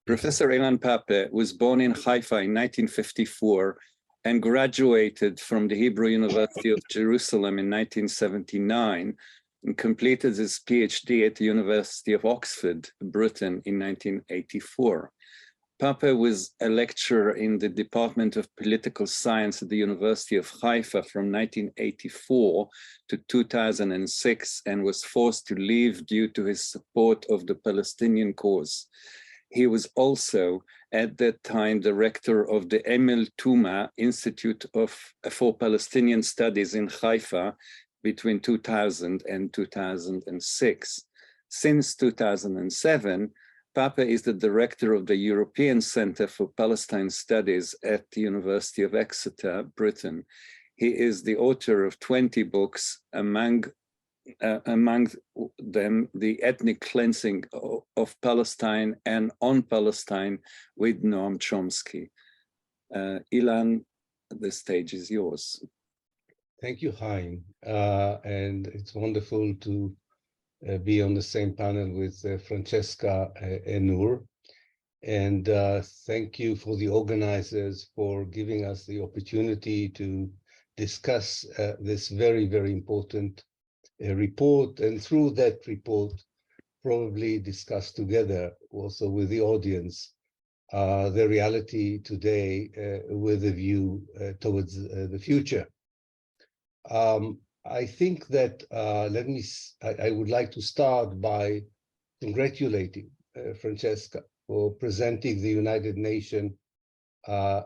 Professor Ilan Pappe was born in Haifa in 1954 and graduated from the Hebrew University of Jerusalem in 1979 and completed his PhD at the University of Oxford, Britain in 1984. Pappe was a lecturer in the Department of Political Science at the University of Haifa from 1984 to 2006 and was forced to leave due to his support of the Palestinian cause. He was also at that time director of the Emil Tuma Institute for Palestinian Studies in Haifa between 2000 and 2006. Since 2007, Pappe is the director of the European Center for Palestine Studies at the University of Exeter, Britain. He is the author of 20 books, among them the ethnic cleansing of Palestine and on Palestine with Noam Chomsky. Ilan, the stage is yours. Thank you, Haim. And it's wonderful to be on the same panel with Francesca and Noor. And thank you for the organizers for giving us the opportunity to discuss this very, very important report. And through that report, probably discuss together also with the audience the reality today with a view towards the future. I think that I would like to start by congratulating Francesca for presenting the United Nations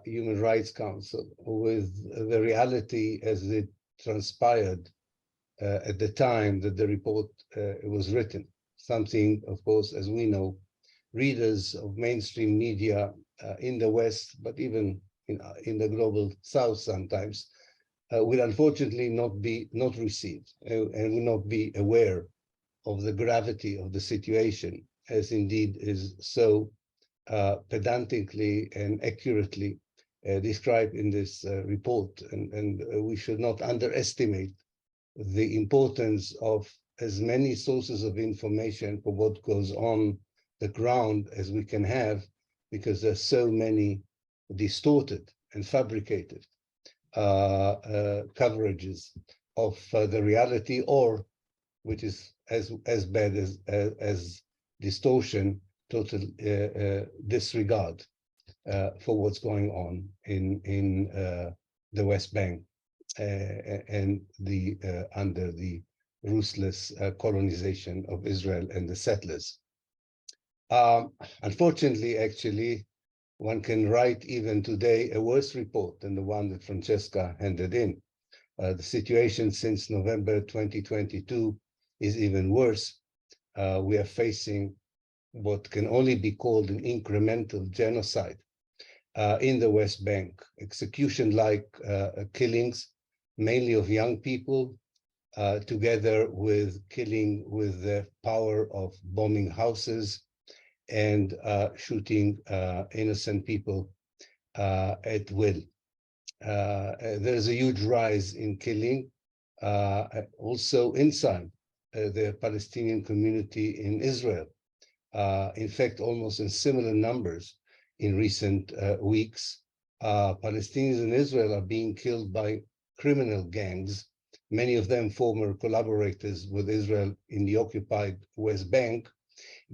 Human Rights Council with the reality as it transpired at the time that the report was written. Something, of course, as we know, readers of mainstream media in the West, but even in the global South sometimes, will unfortunately not receive and will not be aware of the gravity of the situation, as indeed is so pedantically and accurately described in this report. And we should not underestimate the importance of as many sources of information for what goes on the ground as we can have, because there's so many distorted and fabricated coverages of the reality, or which is as bad as distortion, total disregard for what's going on in the West Bank and under the ruthless colonization of Israel and the settlers. Unfortunately, actually, one can write even today a worse report than the one that Francesca handed in. The situation since November 2022 is even worse. We are facing what can only be called an incremental genocide in the West Bank, execution-like killings, mainly of young people, together with killing with the power of bombing houses and shooting innocent people at will. There's a huge rise in killing also inside the Palestinian community in Israel. In fact, almost in similar numbers in recent weeks. Palestinians in Israel are being killed by criminal gangs, many of them former collaborators with Israel in the occupied West Bank,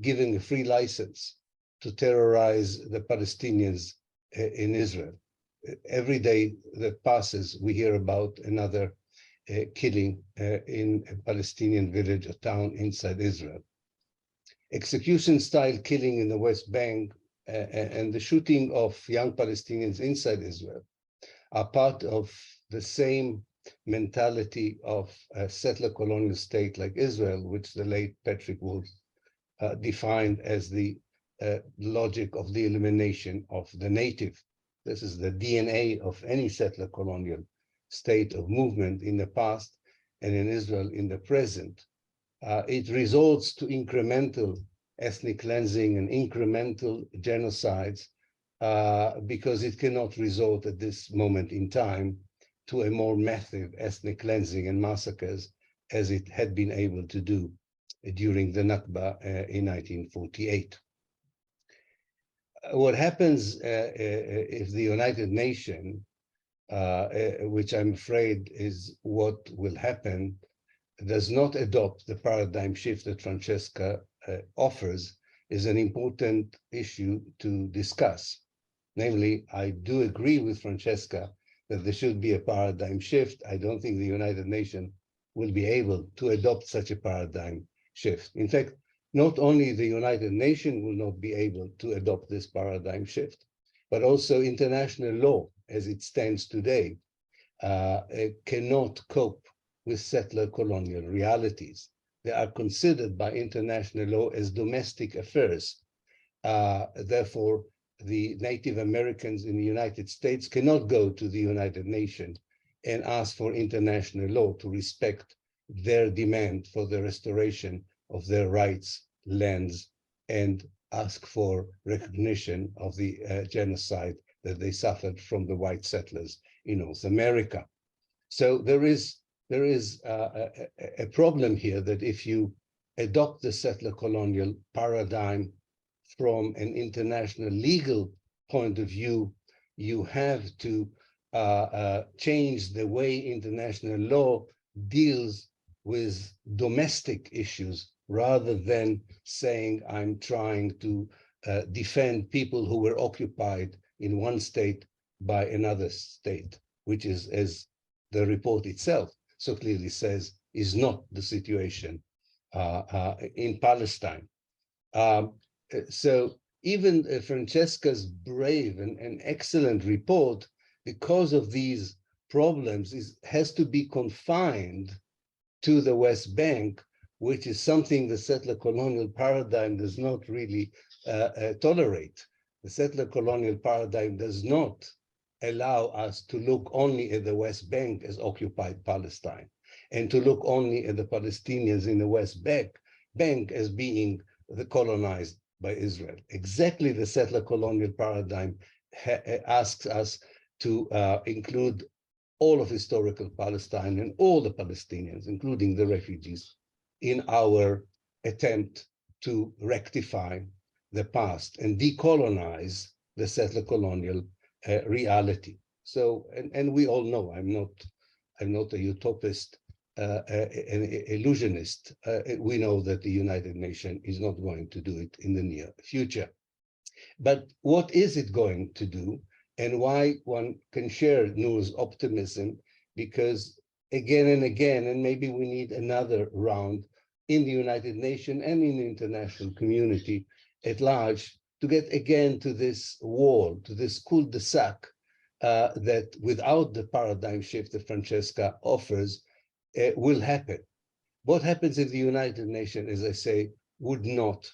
giving a free license to terrorize the Palestinians in Israel. Every day that passes, we hear about another killing in a Palestinian village or town inside Israel. Execution-style killing in the West Bank and the shooting of young Palestinians inside Israel are part of the same mentality of a settler colonial state like Israel, which the late Patrick Wolf defined as the logic of the elimination of the native. This is the DNA of any settler colonial state of movement in the past and in Israel in the present. It resorts to incremental ethnic cleansing and incremental genocides because it cannot resort at this moment in time to a more massive ethnic cleansing and massacres as it had been able to do during the Nakba in 1948. What happens if the United Nations which I'm afraid is what will happen, does not adopt the paradigm shift that Francesca offers, is an important issue to discuss. Namely, I do agree with Francesca that there should be a paradigm shift. I don't think the United Nations will be able to adopt such a paradigm shift. In fact, not only the United Nations will not be able to adopt this paradigm shift, but also international law as it stands today cannot cope with settler colonial realities. They are considered by international law as domestic affairs. Therefore, the Native Americans in the United States cannot go to the United Nations and ask for international law to respect their demand for the restoration of their rights, lands, and ask for recognition of the genocide that they suffered from the white settlers in North America. So there is a problem here that if you adopt the settler colonial paradigm from an international legal point of view, you have to change the way international law deals with domestic issues rather than saying I'm trying to defend people who were occupied in one state by another state, which is, as the report itself so clearly says, is not the situation in Palestine. So even Francesca's brave and excellent report, because of these problems, has to be confined to the West Bank, which is something the settler colonial paradigm does not really tolerate. The settler colonial paradigm does not allow us to look only at the West Bank as occupied Palestine and to look only at the Palestinians in the West Bank as being the colonized by Israel. Exactly the settler colonial paradigm asks us to include all of historical Palestine and all the Palestinians, including the refugees, in our attempt to rectify the past and decolonize the settler colonial reality. So, and we all know I'm not a utopist, an illusionist. We know that the United Nations is not going to do it in the near future. But what is it going to do, and why one can share Noor's optimism? Because again and again, and maybe we need another round in the United Nations and in the international community at large to get again to this wall, to this cul-de-sac that without the paradigm shift that Francesca offers will happen. What happens if the United Nations, as I say, would not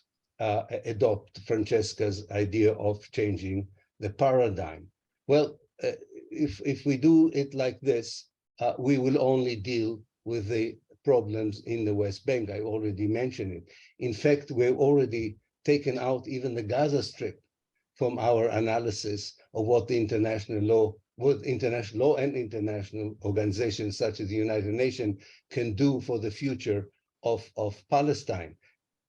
adopt Francesca's idea of changing the paradigm? Well, if we do it like this, we will only deal with the problems in the West Bank. I already mentioned it. In fact, we've already taken out even the Gaza Strip from our analysis of what the international law, what international law and international organizations such as the United Nations can do for the future of Palestine,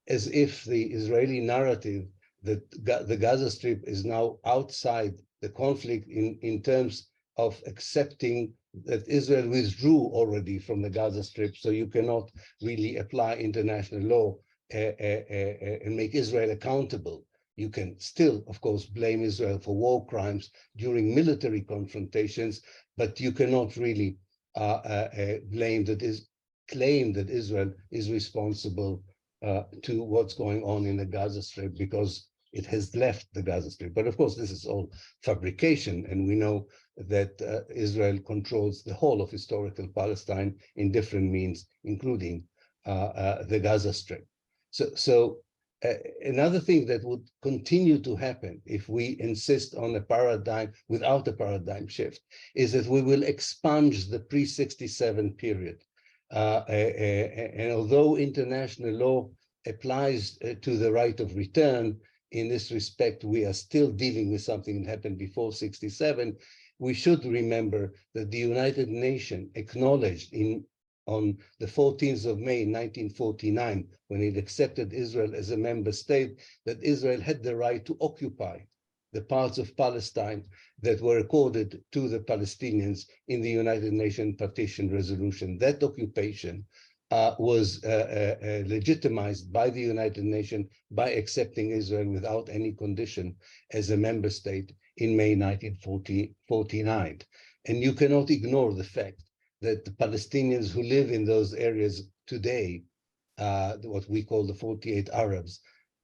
as if the Israeli narrative that the Gaza Strip is now outside the conflict in terms of accepting that Israel withdrew already from the Gaza Strip, so you cannot really apply international law and make Israel accountable. You can still, of course, blame Israel for war crimes during military confrontations, but you cannot really claim that Israel is responsible to what's going on in the Gaza Strip because it has left the Gaza Strip. But of course, this is all fabrication, and we know that Israel controls the whole of historical Palestine in different means, including the Gaza Strip. So another thing that would continue to happen if we insist on a paradigm without a paradigm shift is that we will expunge the pre-67 period. And although international law applies to the right of return, in this respect, we are still dealing with something that happened before 67. We should remember that the United Nations acknowledged on the 14th of May, 1949, when it accepted Israel as a member state, that Israel had the right to occupy the parts of Palestine that were accorded to the Palestinians in the United Nations Partition Resolution. That occupation was legitimized by the United Nations by accepting Israel without any condition as a member state in May 1949. And you cannot ignore the fact that the Palestinians who live in those areas today, what we call the 48 Arabs,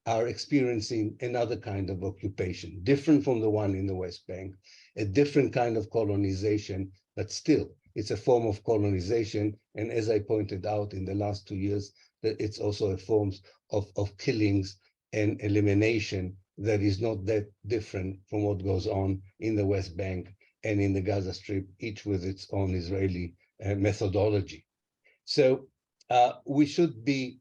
are experiencing another kind of occupation, different from the one in the West Bank, a different kind of colonization, but still it's a form of colonization. And as I pointed out in the last 2 years, that it's also a form of killings and elimination that is not that different from what goes on in the West Bank and in the Gaza Strip, each with its own Israeli methodology. So we should be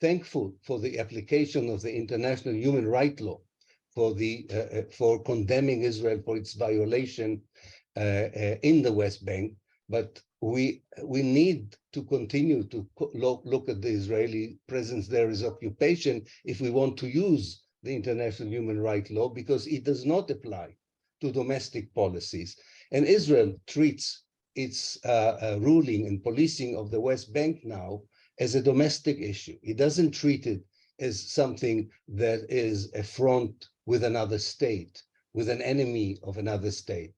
thankful for the application of the international human rights law for condemning Israel for its violation in the West Bank, but we need to continue to look at the Israeli presence there as occupation if we want to use the international human rights law, because it does not apply to domestic policies. And Israel treats its ruling and policing of the West Bank now as a domestic issue. It doesn't treat it as something that is a front with another state, with an enemy of another state.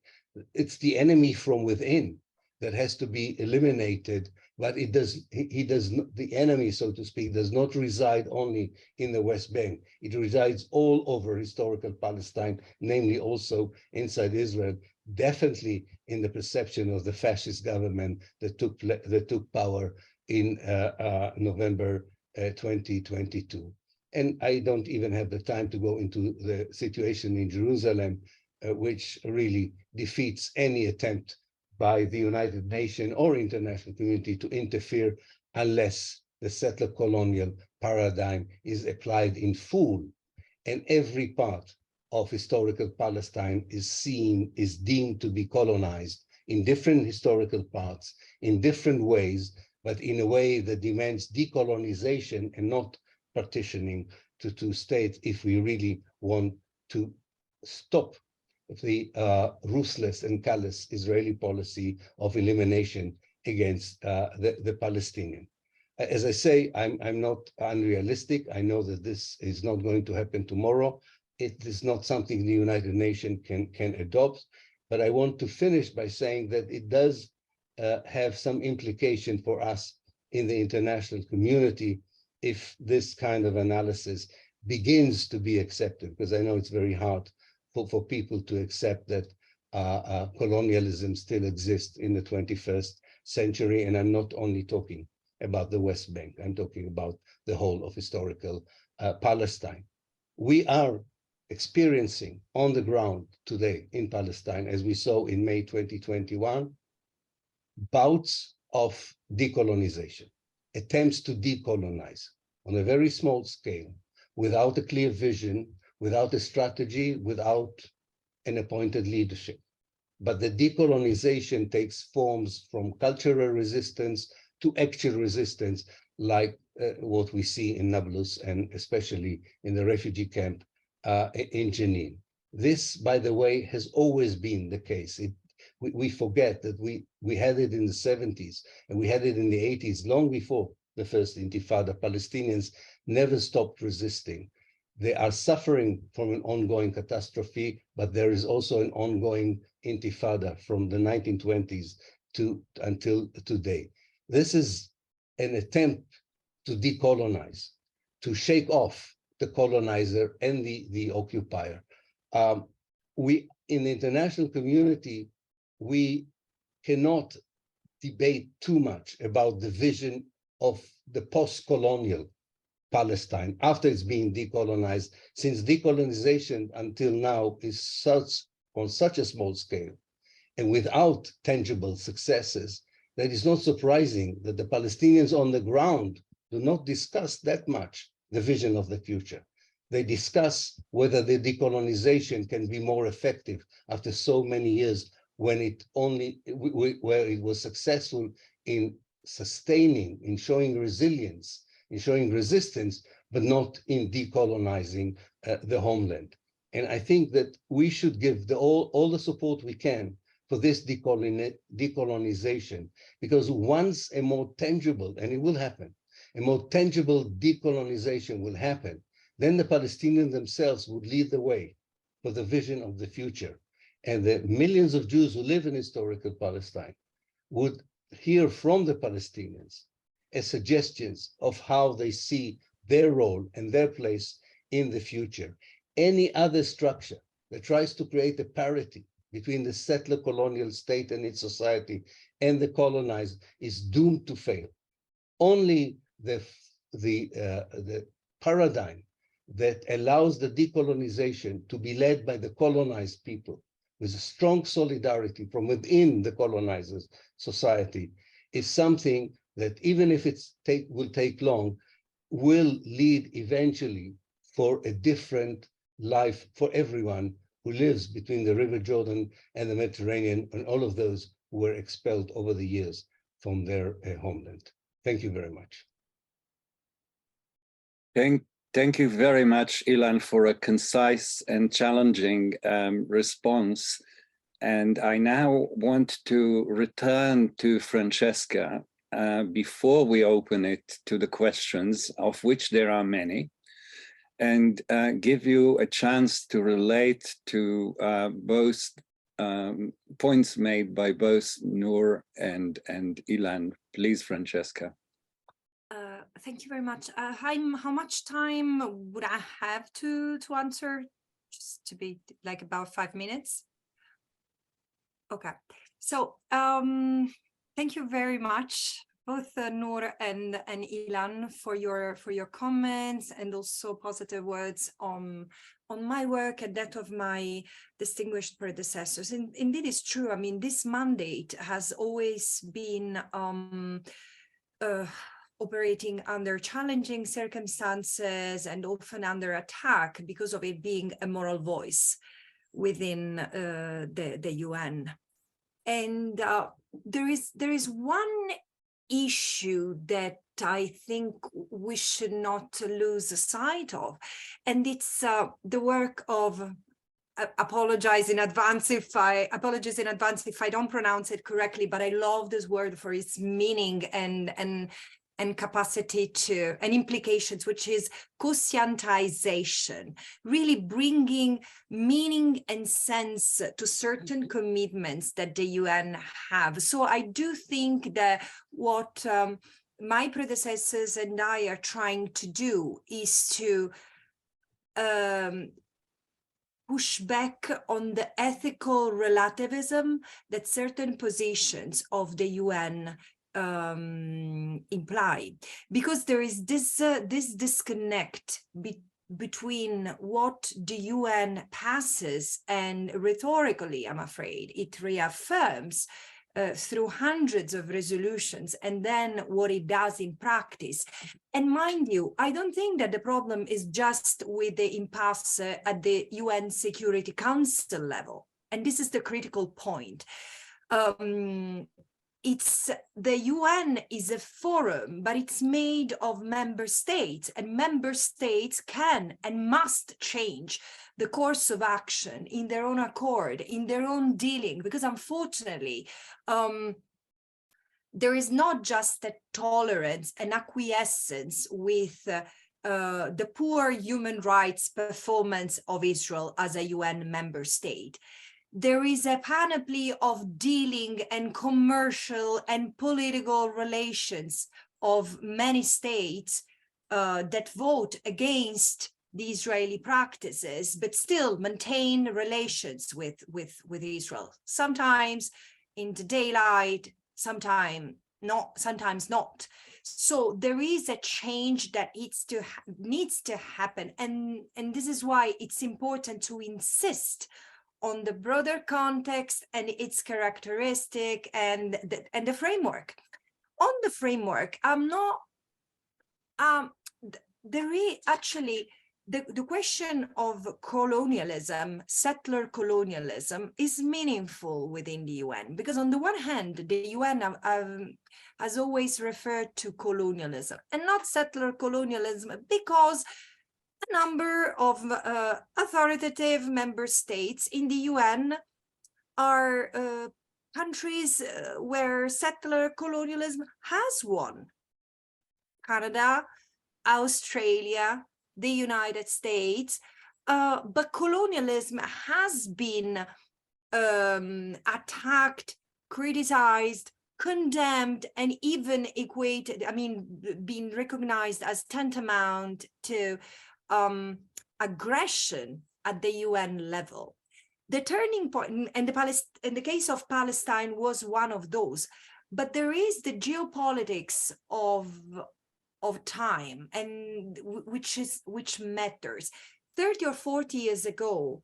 It's the enemy from within that has to be eliminated, but the enemy, so to speak, does not reside only in the West Bank. It resides all over historical Palestine, namely also inside Israel, definitely in the perception of the fascist government that took power in November 2022. And I don't even have the time to go into the situation in Jerusalem, which really defeats any attempt by the United Nations or international community to interfere unless the settler colonial paradigm is applied in full. And every part of historical Palestine is deemed to be colonized in different historical parts, in different ways, but in a way that demands decolonization and not partitioning to two states if we really want to stop the ruthless and callous Israeli policy of elimination against the Palestinian. As I say, I'm not unrealistic. I know that this is not going to happen tomorrow. It is not something the United Nations can adopt, but I want to finish by saying that it does have some implication for us in the international community if this kind of analysis begins to be accepted, because I know it's very hard for people to accept that colonialism still exists in the 21st century. And I'm not only talking about the West Bank, I'm talking about the whole of historical Palestine. We are experiencing on the ground today in Palestine, as we saw in May 2021, bouts of decolonization, attempts to decolonize on a very small scale, without a clear vision, without a strategy, without an appointed leadership. But the decolonization takes forms from cultural resistance to actual resistance, like what we see in Nablus and especially in the refugee camp in Jenin. This, by the way, has always been the case. We forget that we had it in the 70s and we had it in the 80s, long before the first Intifada. Palestinians never stopped resisting. They are suffering from an ongoing catastrophe, but there is also an ongoing Intifada from the 1920s until today. This is an attempt to decolonize, to shake off the colonizer and the occupier. We, in the international community, we cannot debate too much about the vision of the post-colonial Palestine after it's being decolonized, since decolonization until now is on such a small scale and without tangible successes, that it's not surprising that the Palestinians on the ground do not discuss that much the vision of the future. They discuss whether the decolonization can be more effective after so many years, when where it was successful in sustaining, in showing resilience, in showing resistance, but not in decolonizing the homeland. And I think that we should give all the support we can for this decolonization, because once a more tangible, and it will happen, a more tangible decolonization will happen, then the Palestinians themselves would lead the way for the vision of the future. And the millions of Jews who live in historical Palestine would hear from the Palestinians as suggestions of how they see their role and their place in the future. Any other structure that tries to create a parity between the settler colonial state and its society and the colonized is doomed to fail. Only the paradigm that allows the decolonization to be led by the colonized people with a strong solidarity from within the colonizers' society is something that, even if it will take long, will lead eventually for a different life for everyone who lives between the River Jordan and the Mediterranean, and all of those who were expelled over the years from their homeland. Thank you very much. Thank you very much, Ilan, for a concise and challenging response. And I now want to return to Francesca before we open it to the questions, of which there are many, and give you a chance to relate to both points made by both Noor and Ilan. Please, Francesca. Thank you very much. Haim, how much time would I have to answer? Just to be like about 5 minutes. Okay. So thank you very much, both Noor and Ilan, for your comments and also positive words on my work and that of my distinguished predecessors. And indeed, it's true. I mean, this mandate has always been operating under challenging circumstances and often under attack because of it being a moral voice within the UN. And there is one issue that I think we should not lose sight of, and it's the work of apologies in advance if I don't pronounce it correctly, but I love this word for its meaning and capacity to, and implications, which is conscientization, really bringing meaning and sense to certain commitments that the UN have. So I do think that what my predecessors and I are trying to do is to push back on the ethical relativism that certain positions of the UN imply, because there is this disconnect between what the UN passes and rhetorically, I'm afraid, it reaffirms through hundreds of resolutions, and then what it does in practice. And mind you, I don't think that the problem is just with the impasse at the UN Security Council level. And this is the critical point. It's the UN is a forum, but it's made of member states, and member states can and must change the course of action in their own accord, in their own dealing, because unfortunately, there is not just a tolerance and acquiescence with the poor human rights performance of Israel as a UN member state. There is a panoply of dealing and commercial and political relations of many states that vote against the Israeli practices, but still maintain relations with Israel. Sometimes in the daylight, sometimes not. So there is a change that needs to happen, and this is why it's important to insist on the broader context and its characteristic and the framework. On the framework, there is actually the question of colonialism, settler colonialism, is meaningful within the UN, because on the one hand, the UN has always referred to colonialism and not settler colonialism, because a number of authoritative member states in the UN are countries where settler colonialism has won. Canada, Australia, the United States, but colonialism has been attacked, criticized, condemned, and even equated, being recognized as tantamount to aggression at the UN level. The turning point, and the case of Palestine was one of those, but there is the geopolitics of time, and which matters. 30 or 40 years ago,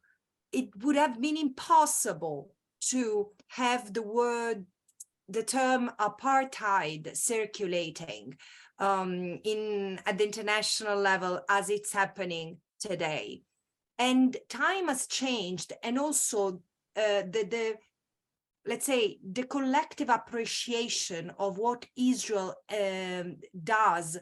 it would have been impossible to have the term apartheid circulating at the international level as it's happening today. And time has changed, and also let's say the collective appreciation of what Israel does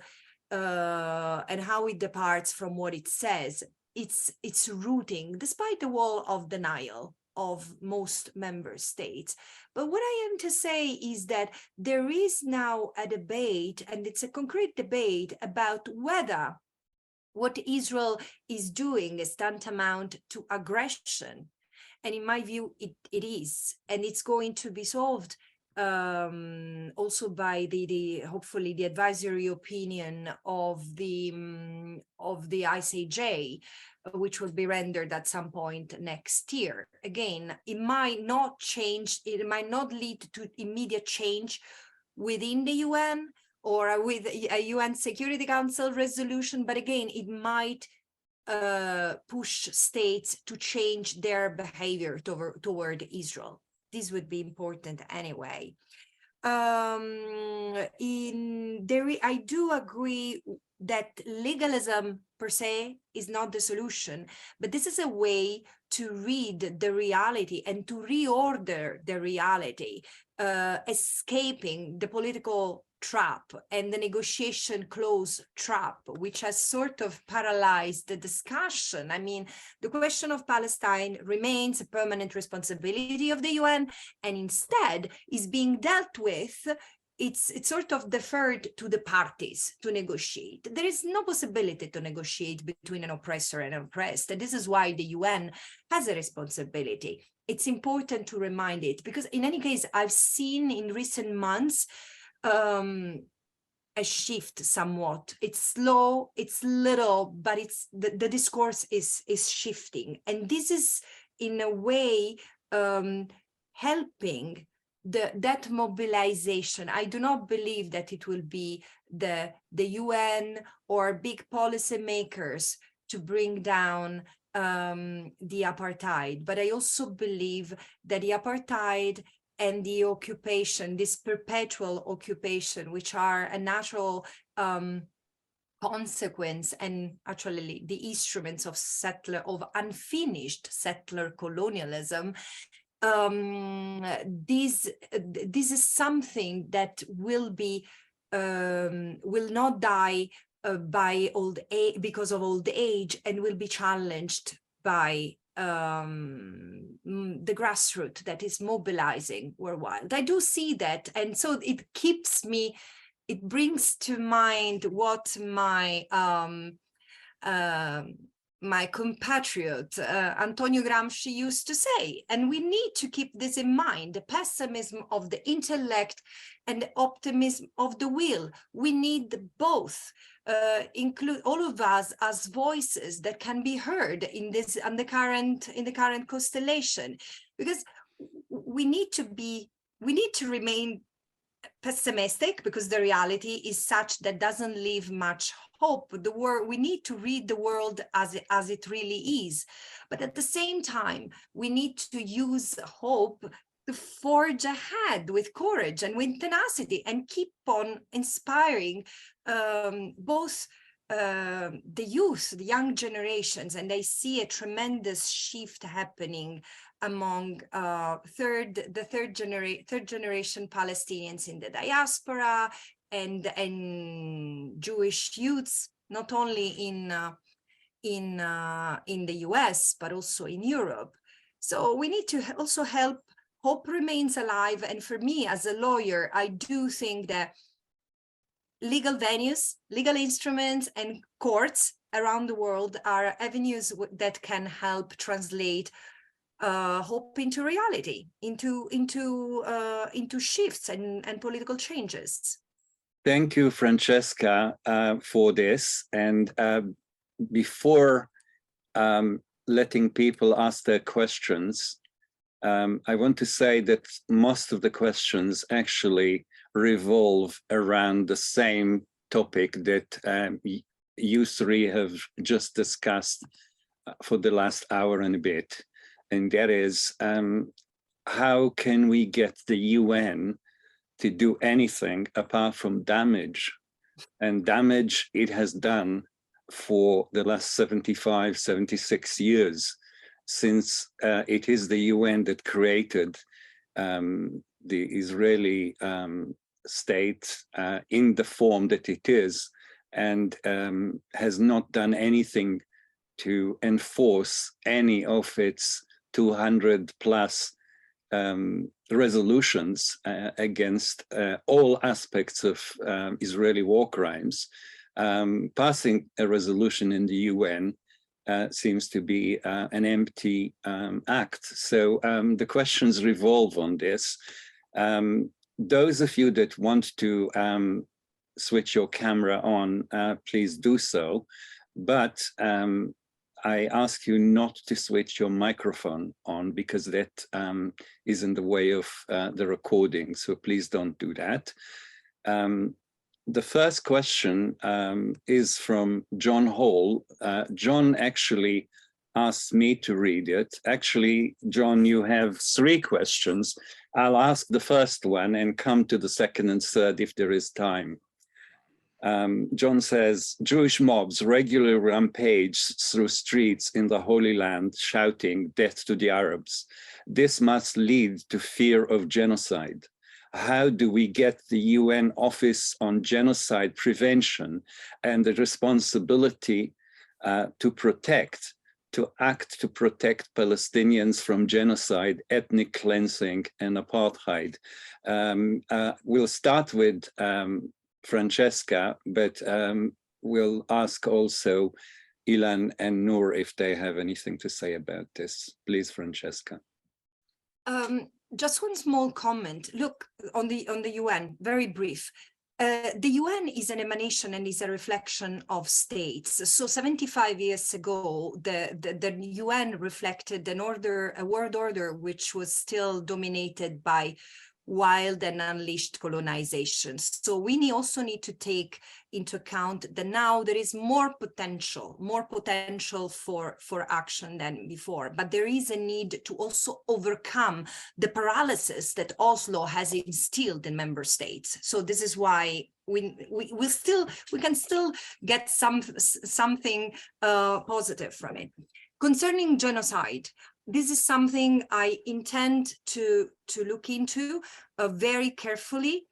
and how it departs from what it says, it's rooting, despite the wall of denial of most member states. But what I am to say is that there is now a debate, and it's a concrete debate, about whether what Israel is doing is tantamount to aggression. And in my view, it is, and it's going to be solved also by hopefully the advisory opinion of the ICJ, which will be rendered at some point next year. Again, it might not change, it might not lead to immediate change within the UN or with a UN Security Council resolution, but again, it might push states to change their behavior toward Israel. This would be important anyway. I do agree that legalism per se is not the solution, but this is a way to read the reality and to reorder the reality, escaping the political trap and the negotiation clause trap, which has sort of paralyzed the discussion. I mean, the question of Palestine remains a permanent responsibility of the UN, and instead is being dealt with. It's sort of deferred to the parties to negotiate. There is no possibility to negotiate between an oppressor and an oppressed. And this is why the UN has a responsibility. It's important to remind it, because in any case, I've seen in recent months a shift somewhat. It's slow, it's little, but it's the discourse is shifting. And this is in a way helping that mobilization. I do not believe that it will be the UN or big policymakers to bring down the apartheid, but I also believe that the apartheid and the occupation, this perpetual occupation, which are a natural consequence and actually the instruments of unfinished settler colonialism, this is something that will not die by because of old age, and will be challenged by the grassroots that is mobilizing worldwide. I do see that, and so it brings to mind what my my compatriot Antonio Gramsci used to say, and we need to keep this in mind: the pessimism of the intellect and the optimism of the will. We need both. Include all of us as voices that can be heard in this in the current constellation, because we need to remain pessimistic, because the reality is such that doesn't leave much hope. We need to read the world as it really is, but at the same time we need to use hope to forge ahead with courage and with tenacity, and keep on inspiring both the youth, the young generations. And I see a tremendous shift happening among third generation Palestinians in the diaspora, and Jewish youths, not only in the US, but also in Europe. So we need to also help. Hope remains alive. And for me as a lawyer, I do think that legal venues, legal instruments, and courts around the world are avenues that can help translate hope into reality, into shifts and political changes. Thank you, Francesca, for this. And before letting people ask their questions, I want to say that most of the questions actually revolve around the same topic that you three have just discussed for the last hour and a bit. And that is, how can we get the UN to do anything apart from damage? And damage it has done for the last 75, 76 years, since it is the UN that created the Israeli state in the form that it is, and has not done anything to enforce any of its 200 plus resolutions against all aspects of Israeli war crimes. Passing a resolution in the UN seems to be an empty act. So the questions revolve on this. Those of you that want to switch your camera on, please do so. But I ask you not to switch your microphone on, because that is in the way of the recording. So please don't do that. The first question is from John Hall. John actually asked me to read it. Actually, John, you have 3 questions. I'll ask the first one and come to the second and third if there is time. John says, Jewish mobs regularly rampage through streets in the Holy Land, shouting death to the Arabs. This must lead to fear of genocide. How do we get the UN Office on Genocide Prevention and the responsibility to act to protect Palestinians from genocide, ethnic cleansing, and apartheid? We'll start with Francesca, but we'll ask also Ilan and Noor if they have anything to say about this. Please, Francesca. Just one small comment. Look, on the UN, very brief. The UN is an emanation and is a reflection of states. So 75 years ago, the UN reflected a world order which was still dominated by wild and unleashed colonization. So we also need to take into account that now there is more potential for action than before. But there is a need to also overcome the paralysis that Oslo has instilled in member states. So this is why we can still get something positive from it. Concerning genocide, this is something I intend to look into very carefully.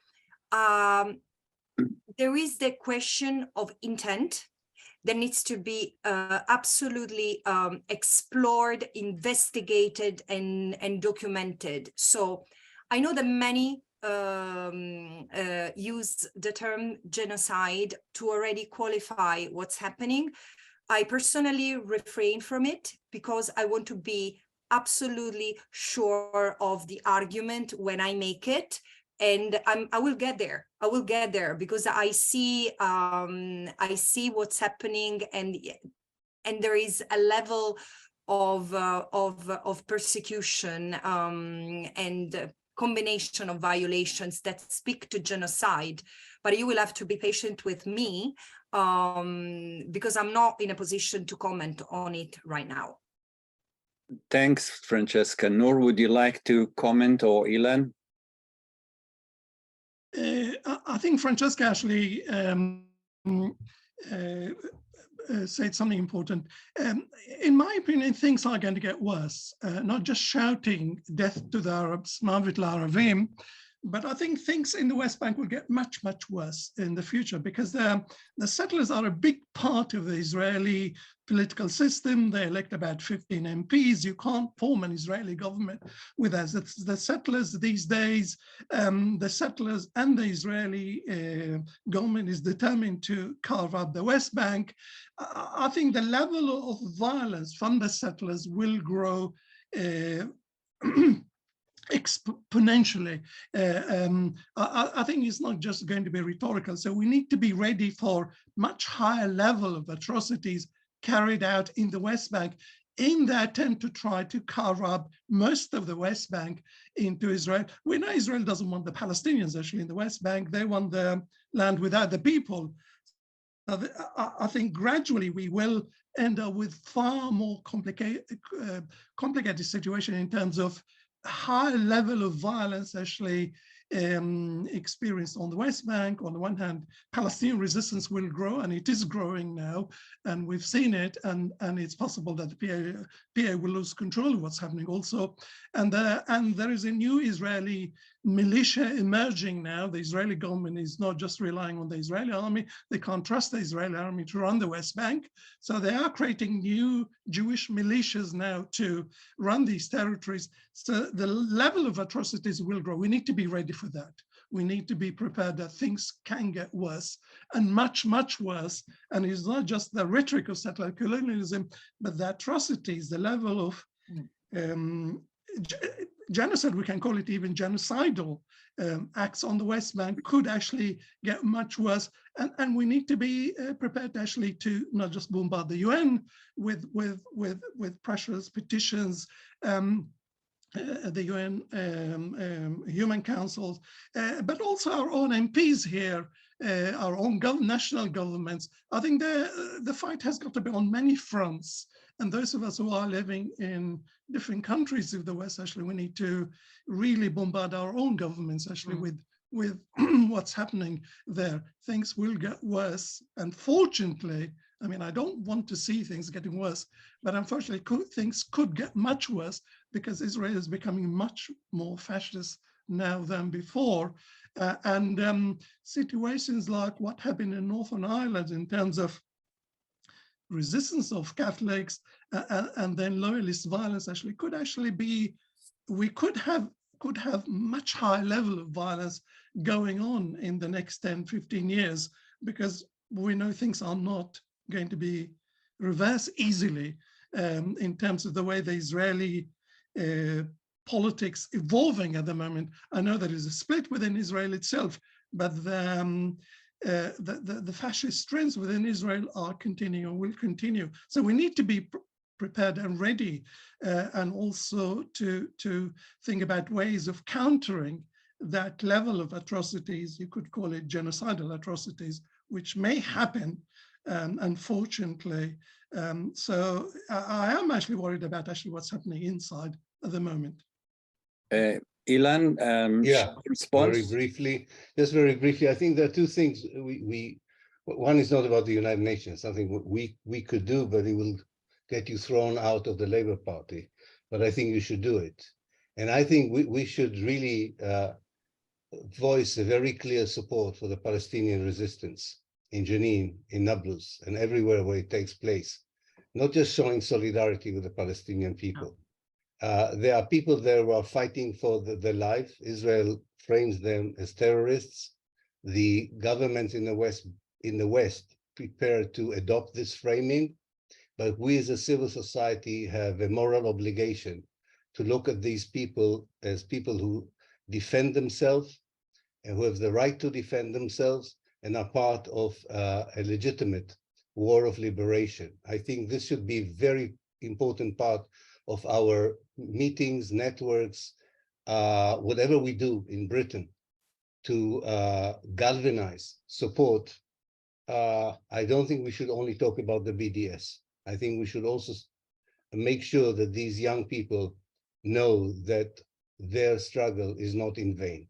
There is the question of intent that needs to be absolutely explored, investigated, and documented. So I know that many use the term genocide to already qualify what's happening. I personally refrain from it because I want to be absolutely sure of the argument when I make it, and I will get there. I will get there because I see what's happening, and there is a level of persecution and combination of violations that speak to genocide. But you will have to be patient with me because I'm not in a position to comment on it right now. Thanks, Francesca. Noor, would you like to comment, or Ilan? I think Francesca actually said something important. In my opinion, things are going to get worse, not just shouting death to the Arabs, Mawit al-Arabim, But I think things in the West Bank will get much, much worse in the future, because the settlers are a big part of the Israeli political system. They elect about 15 MPs. You can't form an Israeli government with us. It's the settlers these days, the settlers and the Israeli government is determined to carve up the West Bank. I think the level of violence from the settlers will grow exponentially. I think it's not just going to be rhetorical. So we need to be ready for much higher level of atrocities carried out in the West Bank in the attempt to try to carve up most of the West Bank into Israel. We know Israel doesn't want the Palestinians actually in the West Bank. They want the land without the people. I think gradually we will end up with far more complicated situation in terms of high level of violence actually experienced on the West Bank. On the one hand, Palestinian resistance will grow, and it is growing now, and we've seen it, and it's possible that the PA will lose control of what's happening also. And there is a new Israeli militia emerging now. The Israeli government is not just relying on the Israeli army. They can't trust the Israeli army to run the West Bank. So they are creating new Jewish militias now to run these territories. So the level of atrocities will grow. We need to be ready for that. We need to be prepared that things can get worse, and much, much worse. And it's not just the rhetoric of settler colonialism, but the atrocities, the level of genocide, we can call it even genocidal acts on the West Bank could actually get much worse. And we need to be prepared actually to not just bombard the UN with pressures, petitions, the UN Human Councils, but also our own MPs here, our own national governments. I think the fight has got to be on many fronts. And those of us who are living in different countries of the West, actually, we need to really bombard our own governments, actually, with what's happening there. Things will get worse. And fortunately, I mean, I don't want to see things getting worse, but unfortunately, things could get much worse because Israel is becoming much more fascist now than before. And situations like what happened in Northern Ireland in terms of resistance of Catholics and then loyalist violence actually could actually be, we could have much higher level of violence going on in the next 10, 15 years, because we know things are not going to be reversed easily in terms of the way the Israeli politics evolving at the moment. I know there is a split within Israel itself, but the fascist trends within Israel are continuing and will continue. So we need to be prepared and ready, and also to think about ways of countering that level of atrocities. You could call it genocidal atrocities, which may happen, unfortunately. So I am actually worried about actually what's happening inside at the moment. Ilan, yeah, response? Just very briefly, I think there are two things one is not about the United Nations, something we could do, but it will get you thrown out of the Labour Party. But I think you should do it. And I think we should really voice a very clear support for the Palestinian resistance in Jenin, in Nablus, and everywhere where it takes place, not just showing solidarity with the Palestinian people. There are people there who are fighting for their life. Israel frames them as terrorists. The governments in the West prepare to adopt this framing, but we as a civil society have a moral obligation to look at these people as people who defend themselves and who have the right to defend themselves and are part of a legitimate war of liberation. I think this should be a very important part of our meetings, networks, whatever we do in Britain to galvanize support. I don't think we should only talk about the BDS. I think we should also make sure that these young people know that their struggle is not in vain.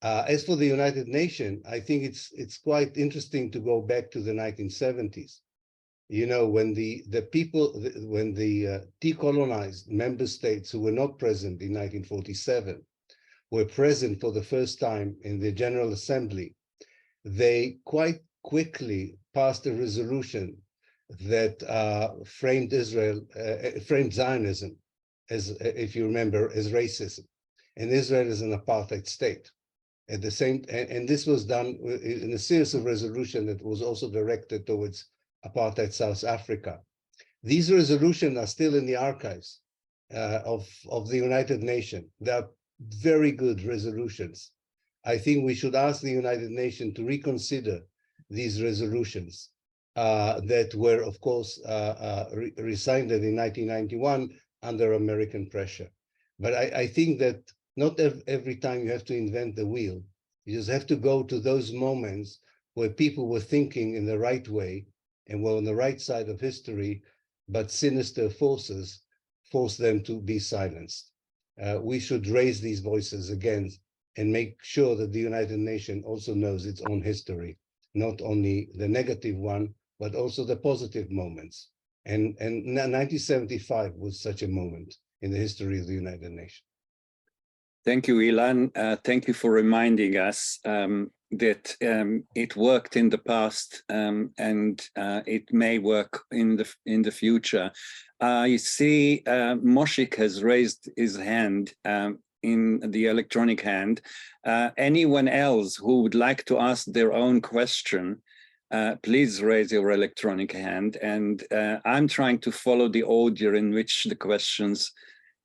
As for the United Nations, I think it's quite interesting to go back to the 1970s. You know, when the decolonized member states who were not present in 1947 were present for the first time in the General Assembly, they quite quickly passed a resolution that framed Zionism as, if you remember, as racism, and Israel as an apartheid state. At the same, and this was done in a series of resolutions that was also directed towards apartheid South Africa. These resolutions are still in the archives of the United Nations. They are very good resolutions. I think we should ask the United Nations to reconsider these resolutions that were, of course, resigned in 1991 under American pressure. But I think that not every time you have to invent the wheel. You just have to go to those moments where people were thinking in the right way and were on the right side of history, but sinister forces forced them to be silenced. We should raise these voices again and make sure that the United Nations also knows its own history, not only the negative one, but also the positive moments. And 1975 was such a moment in the history of the United Nations. Thank you, Ilan. Thank you for reminding us that it worked in the past and it may work in the future. I see Moshik has raised his hand in the electronic hand. Anyone else who would like to ask their own question, please raise your electronic hand. And I'm trying to follow the order in which the questions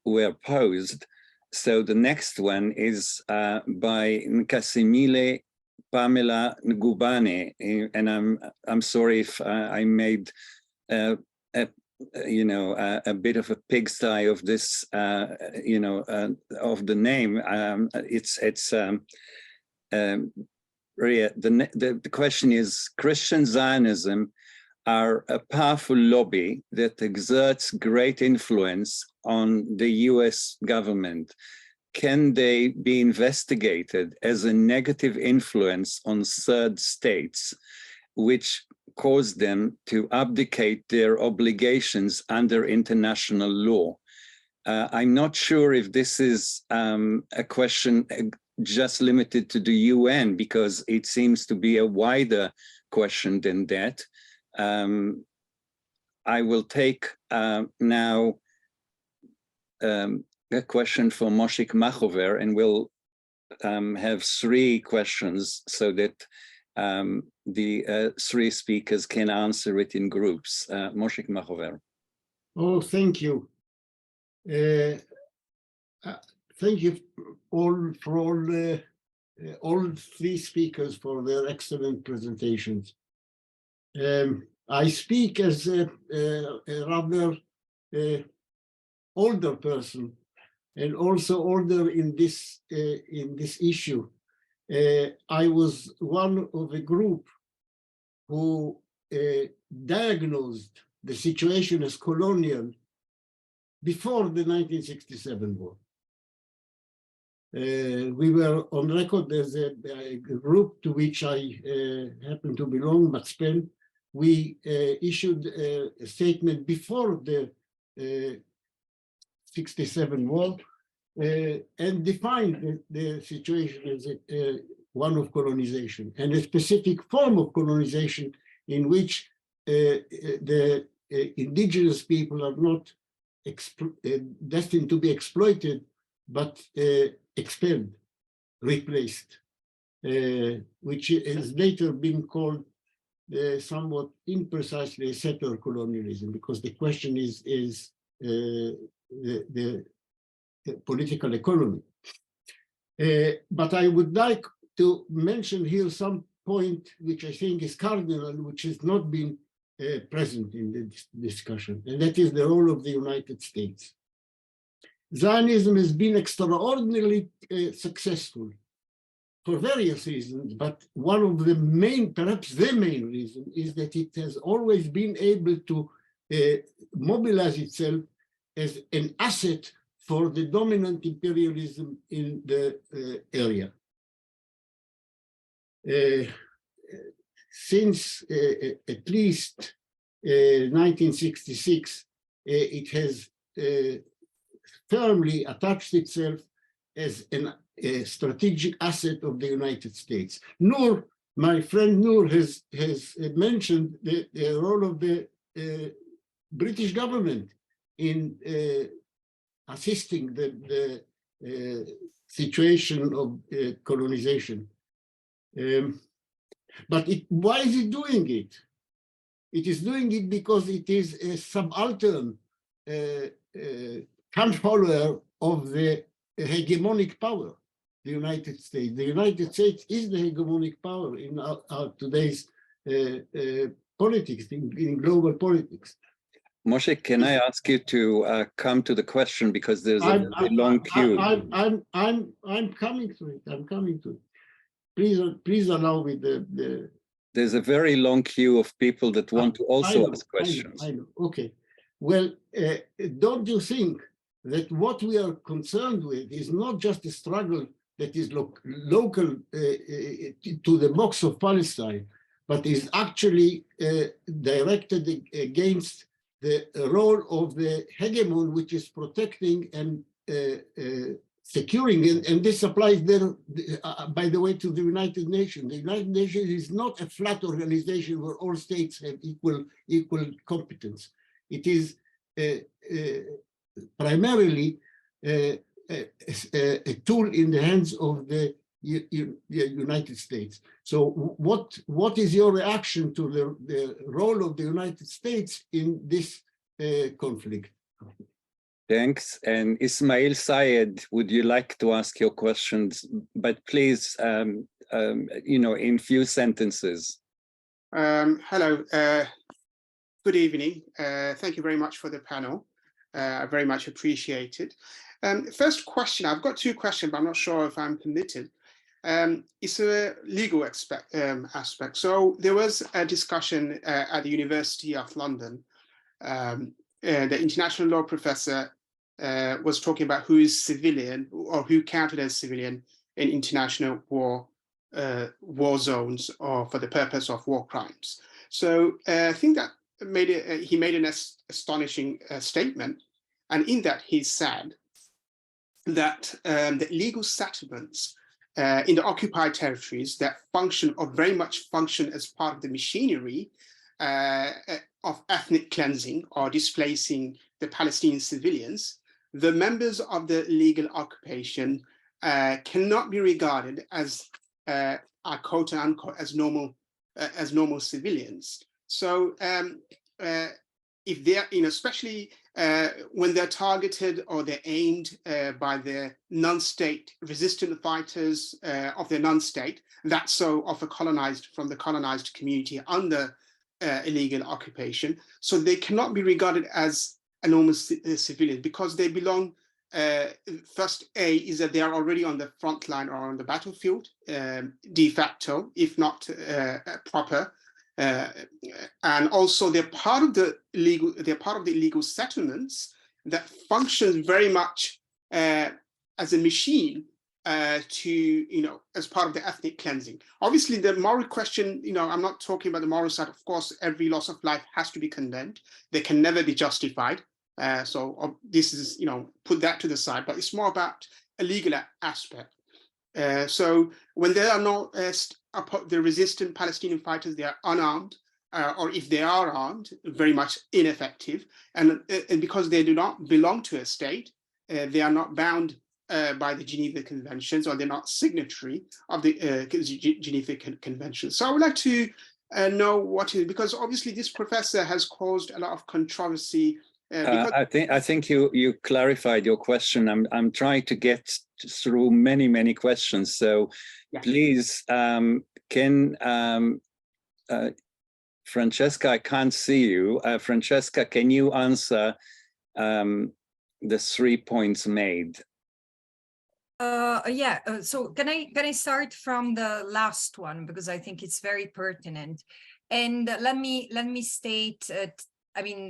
were posed. So the next one is by Nkasimile Pamela Ngubane, and I'm sorry if I made a bit of a pigsty of this, of the name. The question is: Christian Zionism are a powerful lobby that exerts great influence on the US government. Can they be investigated as a negative influence on third states, which cause them to abdicate their obligations under international law? I'm not sure if this is a question just limited to the UN, because it seems to be a wider question than that. I will take now a question for Moshik Machover, and we'll have 3 questions so that the 3 speakers can answer it in groups. Moshik Machover. Oh, thank you. Thank you all 3 speakers for their excellent presentations. I speak as a rather older person, and also older in this issue. I was one of a group who diagnosed the situation as colonial before the 1967 war. We were on record as a group to which I happen to belong, Matzpen. We issued a statement before the 67 war and defined the situation as one of colonization, and a specific form of colonization in which the indigenous people are not destined to be exploited, but expelled, replaced, which has later been called somewhat imprecisely settler colonialism, because the question is the political economy. But I would like to mention here some point which I think is cardinal, which has not been present in the discussion, and that is the role of the United States. Zionism has been extraordinarily successful for various reasons, but one of the main, perhaps the main reason, is that it has always been able to mobilize itself as an asset for the dominant imperialism in the area. Since at least 1966, it has firmly attached itself as a strategic asset of the United States. Noor, my friend Noor has mentioned the role of the British government in assisting the situation of colonization. But why is it doing it? It is doing it because it is a subaltern camp follower of the hegemonic power, the United States. The United States is the hegemonic power in our today's politics, in global politics. Moshe, can I ask you to come to the question, because there's a very long queue. I'm coming to it. I'm coming to it. Please allow me the. There's a very long queue of people that want to also ask questions. I know. Okay. Well, don't you think that what we are concerned with is not just a struggle that is local to the box of Palestine, but is actually directed against the role of the hegemon, which is protecting and securing, and this applies there, by the way, to the United Nations. The United Nations is not a flat organization where all states have equal competence. It is primarily a tool in the hands of the United States. So what is your reaction to the role of the United States in this conflict? Thanks. And Ismail Sayed, would you like to ask your questions? But please, in few sentences. Hello. Good evening. Thank you very much for the panel. I very much appreciate it. First question, I've got two questions, but I'm not sure if I'm permitted. It's a legal aspect. So there was a discussion at the University of London. The international law professor was talking about who is civilian or who counted as civilian in international war zones or for the purpose of war crimes. So I think that he made an astonishing statement, and in that he said that the illegal settlements in the occupied territories that function or very much function as part of the machinery of ethnic cleansing or displacing the Palestinian civilians, the members of the illegal occupation cannot be regarded as quote unquote as normal civilians. So if they're, especially when they're targeted or they're aimed by the non-state resistant fighters of the non-state, that's so of from the colonized community under illegal occupation. So they cannot be regarded as a normal civilian because they belong, first A, is that they are already on the front line or on the battlefield, de facto, if not proper. And also they're part of the illegal settlements that functions very much as a machine to, as part of the ethnic cleansing. Obviously the moral question, I'm not talking about the moral side. Of course, every loss of life has to be condemned. They can never be justified. So this is, put that to the side, but it's more about a legal aspect. So when there are no the resistant Palestinian fighters, they are unarmed, or if they are armed, very much ineffective. And because they do not belong to a state, they are not bound by the Geneva Conventions, or they're not signatory of the Geneva Convention. So I would like to know what is, because obviously this professor has caused a lot of controversy. I think you clarified your question. I'm trying to get through many questions. So yeah. Please, Francesca, I can't see you. Francesca, can you answer the 3 points made? So can I start from the last one, because I think it's very pertinent. And let me state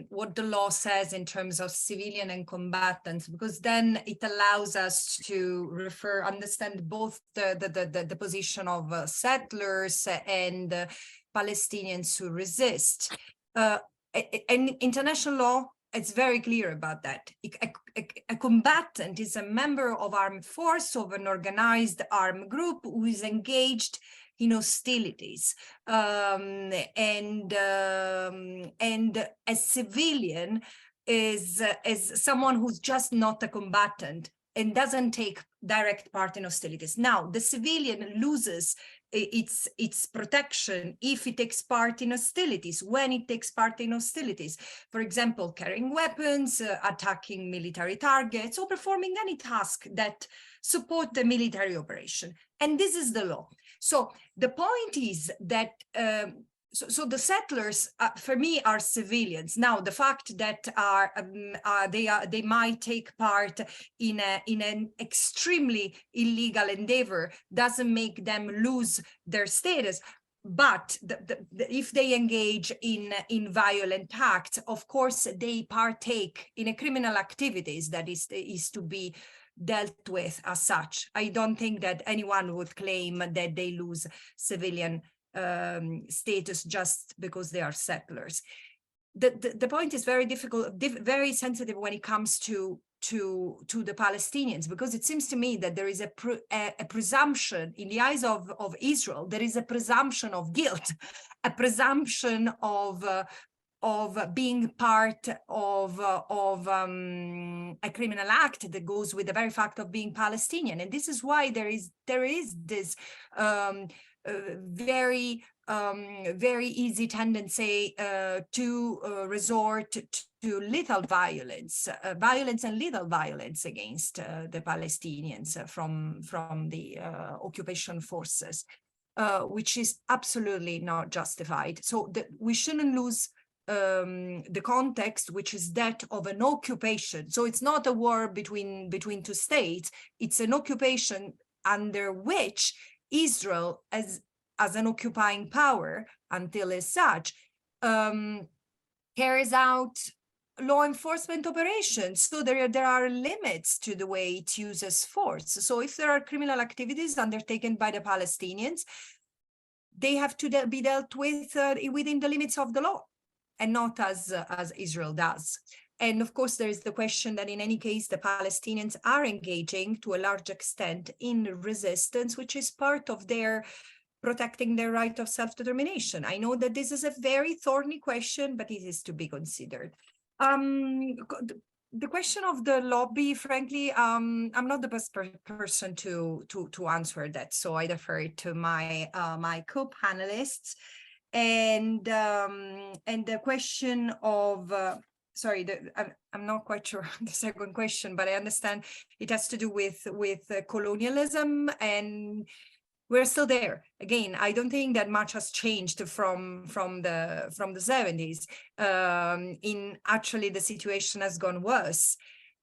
what the law says in terms of civilian and combatants, because then it allows us to understand both the position of settlers and Palestinians who resist. And international law, it's very clear about that. a combatant is a member of armed force, of an organized armed group who is engaged in hostilities, and a civilian is someone who's just not a combatant and doesn't take direct part in hostilities. Now, the civilian loses its protection if it takes part in hostilities, when it takes part in hostilities. For example, carrying weapons, attacking military targets, or performing any task that support the military operation. And this is the law. So the point is that so the settlers, for me, are civilians. Now, the fact that they might take part in an extremely illegal endeavor doesn't make them lose their status. But if they engage in violent acts, of course, they partake in a criminal activities that is to be dealt with as such. I don't think that anyone would claim that they lose civilian status just because they are settlers. The point is very difficult, very sensitive when it comes to the Palestinians, because it seems to me that there is a presumption in the eyes of Israel. There is a presumption of guilt, a presumption of being part of a criminal act that goes with the very fact of being Palestinian, and this is why there is this very easy tendency to resort to lethal violence, and lethal violence against the Palestinians from the occupation forces, which is absolutely not justified. So we shouldn't lose the context, which is that of an occupation. So it's not a war between two states. It's an occupation under which Israel, as an occupying power until as such, carries out law enforcement operations. So there are limits to the way it uses force. So if there are criminal activities undertaken by the Palestinians, they have to be dealt with within the limits of the law, and not as Israel does. And of course, there is the question that in any case, the Palestinians are engaging to a large extent in resistance, which is part of their protecting their right of self-determination. I know that this is a very thorny question, but it is to be considered. The question of the lobby, frankly, I'm not the best person to answer that, so I defer it to my my co-panelists. And the question of sorry, I'm not quite sure the second question, but I understand it has to do with colonialism, and we're still there. Again, I don't think that much has changed from the 70s. In actually, the situation has gone worse.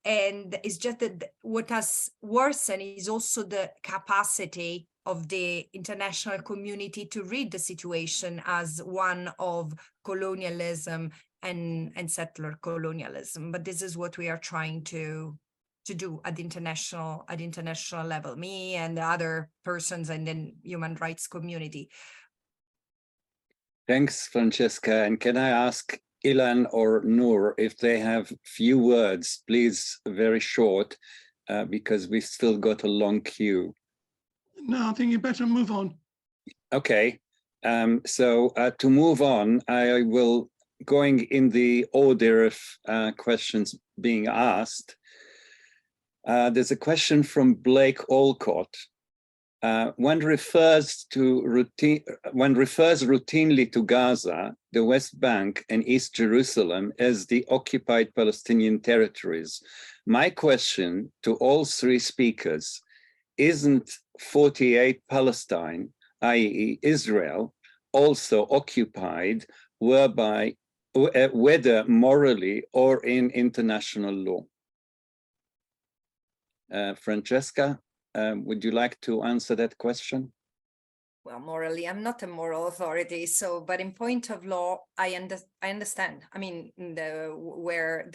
And it's just that what has worsened is also the capacity of the international community to read the situation as one of colonialism and settler colonialism. But this is what we are trying to do at the international level, me and the other persons and then human rights community. Thanks, Francesca. And can I ask Ilan or Noor if they have few words, please, very short, because we've still got a long queue. No, I think you better move on. Okay, so to move on, I will, going in the order of questions being asked. There's a question from Blake Olcott. One refers routinely to Gaza, the West Bank, and East Jerusalem as the occupied Palestinian territories. My question to all three speakers: isn't 48 Palestine, i.e. Israel, also occupied, whether morally or in international law? Francesca, would you like to answer that question? Well, morally, I'm not a moral authority, so, but in point of law, I understand. I mean, where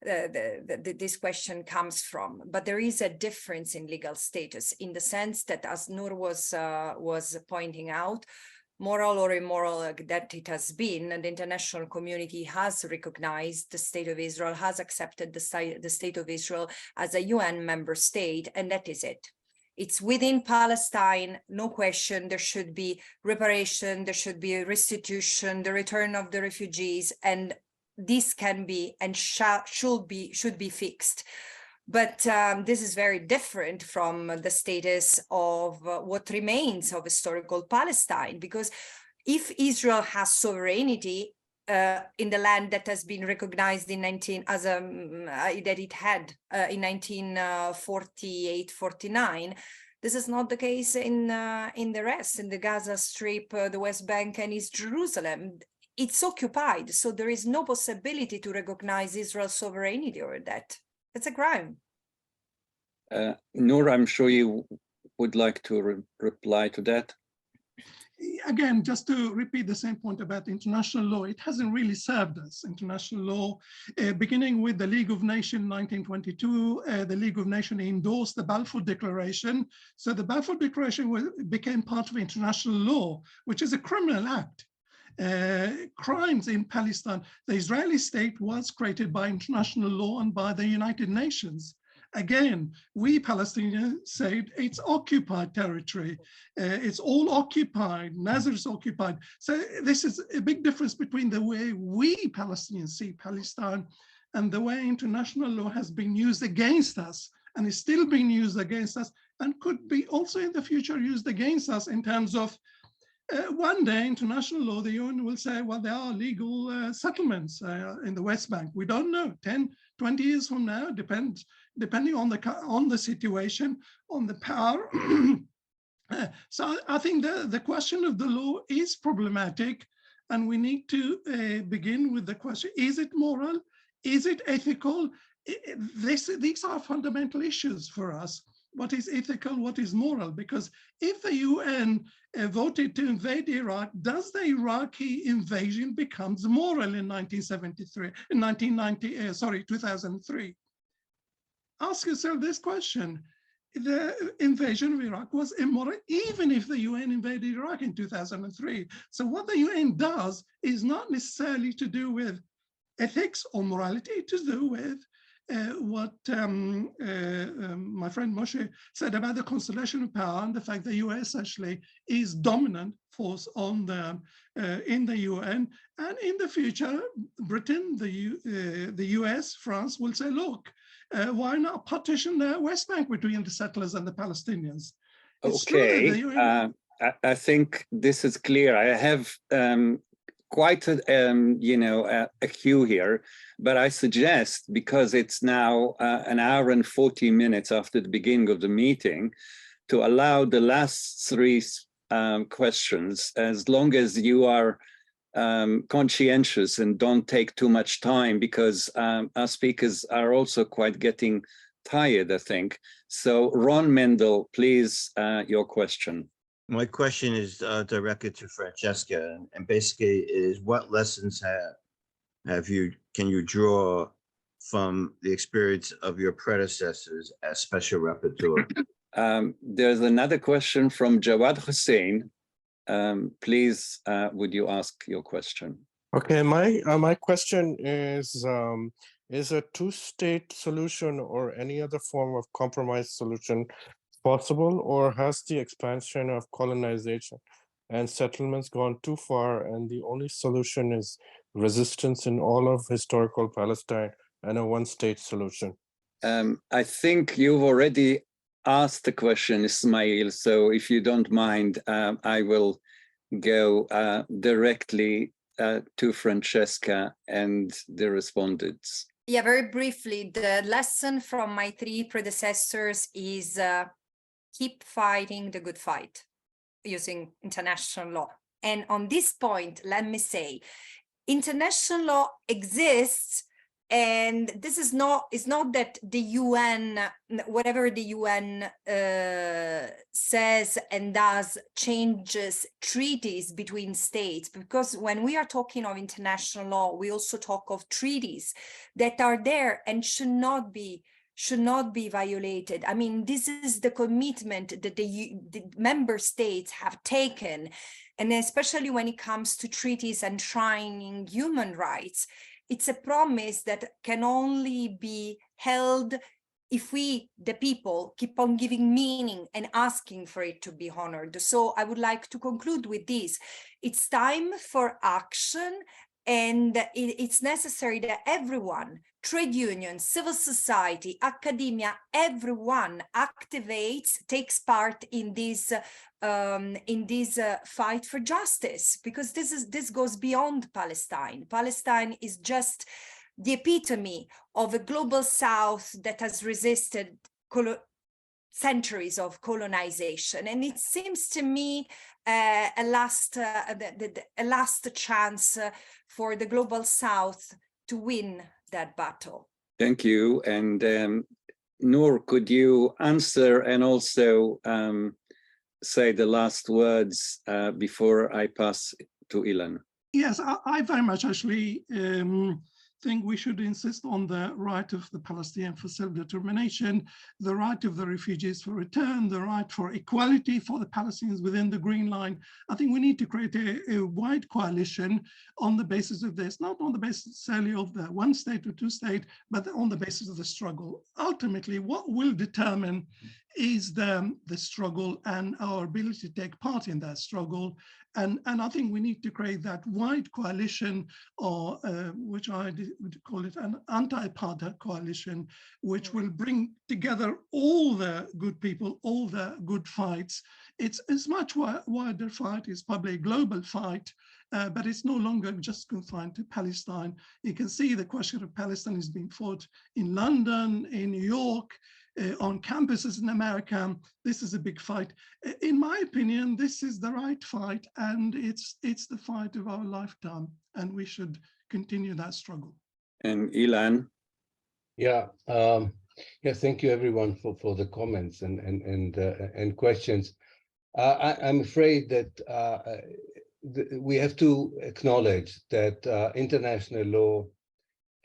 this question comes from, but there is a difference in legal status in the sense that, as Noor was pointing out, moral or immoral that it has been, and the international community has recognized the state of Israel, has accepted the state of Israel as a UN member state, and that is it. It's within Palestine, no question. There should be reparation, there should be a restitution, the return of the refugees, and this can be and should be fixed. But this is very different from the status of what remains of historical Palestine, because if Israel has sovereignty in the land that has been recognized in 1948-49, this is not the case in the rest, in the Gaza Strip, the West Bank, and East Jerusalem. It's occupied, so there is no possibility to recognize Israel's sovereignty over that. It's a crime. Noor, I'm sure you would like to reply to that. Again, just to repeat the same point about international law, it hasn't really served us. International law, beginning with the League of Nations 1922, the League of Nations endorsed the Balfour Declaration. So the Balfour Declaration became part of international law, which is a criminal act. Crimes in Palestine. The Israeli state was created by international law and by the United Nations. Again, we Palestinians said it's occupied territory. It's all occupied. Nazar is occupied. So this is a big difference between the way we Palestinians see Palestine and the way international law has been used against us, and is still being used against us, and could be also in the future used against us in terms of one day international law, the UN will say, well, there are legal settlements in the West Bank. We don't know, 10, 20 years from now, depending on the situation, on the power. So I think the question of the law is problematic, and we need to begin with the question, is it moral? Is it ethical? These are fundamental issues for us. What is ethical, what is moral? Because if the UN voted to invade Iraq, does the Iraqi invasion becomes moral in 2003? Ask yourself this question. The invasion of Iraq was immoral, even if the UN invaded Iraq in 2003. So what the UN does is not necessarily to do with ethics or morality, it is to do with what my friend Moshe said about the constellation of power and the fact that US actually is dominant force on the in the UN, and in the future, Britain, the US, France will say, look, why not partition the West Bank between the settlers and the Palestinians? It's okay, I think this is clear. I have quite a queue here, but I suggest, because it's now an hour and 40 minutes after the beginning of the meeting, to allow the last three questions, as long as you are conscientious and don't take too much time, because our speakers are also quite getting tired, I think. So Ron Mendel, please, your question. My question is directed to Francesca, and basically is, what lessons can you draw from the experience of your predecessors as Special Rapporteur? There's another question from Jawad Hussein. Please, would you ask your question? Okay, my question is a two-state solution or any other form of compromise solution possible, or has the expansion of colonization and settlements gone too far, and the only solution is resistance in all of historical Palestine and a one-state solution? I think you've already asked the question, Ismail, so if you don't mind, I will go directly to Francesca and the respondents. Yeah, very briefly, the lesson from my three predecessors is keep fighting the good fight using international law. And on this point, let me say, international law exists, and this is not, it's not that the UN, whatever the UN says and does, changes treaties between states, because when we are talking of international law, we also talk of treaties that are there and should not be violated. I mean, this is the commitment that the member states have taken And especially when it comes to treaties enshrining human rights, it's a promise that can only be held if we, the people, keep on giving meaning and asking for it to be honored. So I would like to conclude with this. It's time for action, and it's necessary that everyone, trade unions, civil society, academia, everyone activates, takes part in this fight for justice, because this goes beyond Palestine. Palestine is just the epitome of a global South that has resisted centuries of colonization, and it seems to me a last chance for the global South to win that battle. Thank you. And Noor, could you answer and also say the last words before I pass to Ilan? Yes, I very much actually think we should insist on the right of the Palestinians for self-determination, the right of the refugees for return, the right for equality for the Palestinians within the Green Line. I think we need to create a wide coalition on the basis of this, not on the basis necessarily of the one state or two state, but on the basis of the struggle. Ultimately, what will determine is the struggle and our ability to take part in that struggle. And I think we need to create that wide coalition, or which I would call it an anti-apartheid coalition, which will bring together all the good people, all the good fights. It's a much wider fight. It's probably a global fight, but it's no longer just confined to Palestine. You can see the question of Palestine is being fought in London, in New York, on campuses in America. This is a big fight. In my opinion, this is the right fight, and it's the fight of our lifetime, and we should continue that struggle. And Ilan? Yeah, thank you everyone for the comments and questions. I'm afraid that we have to acknowledge that international law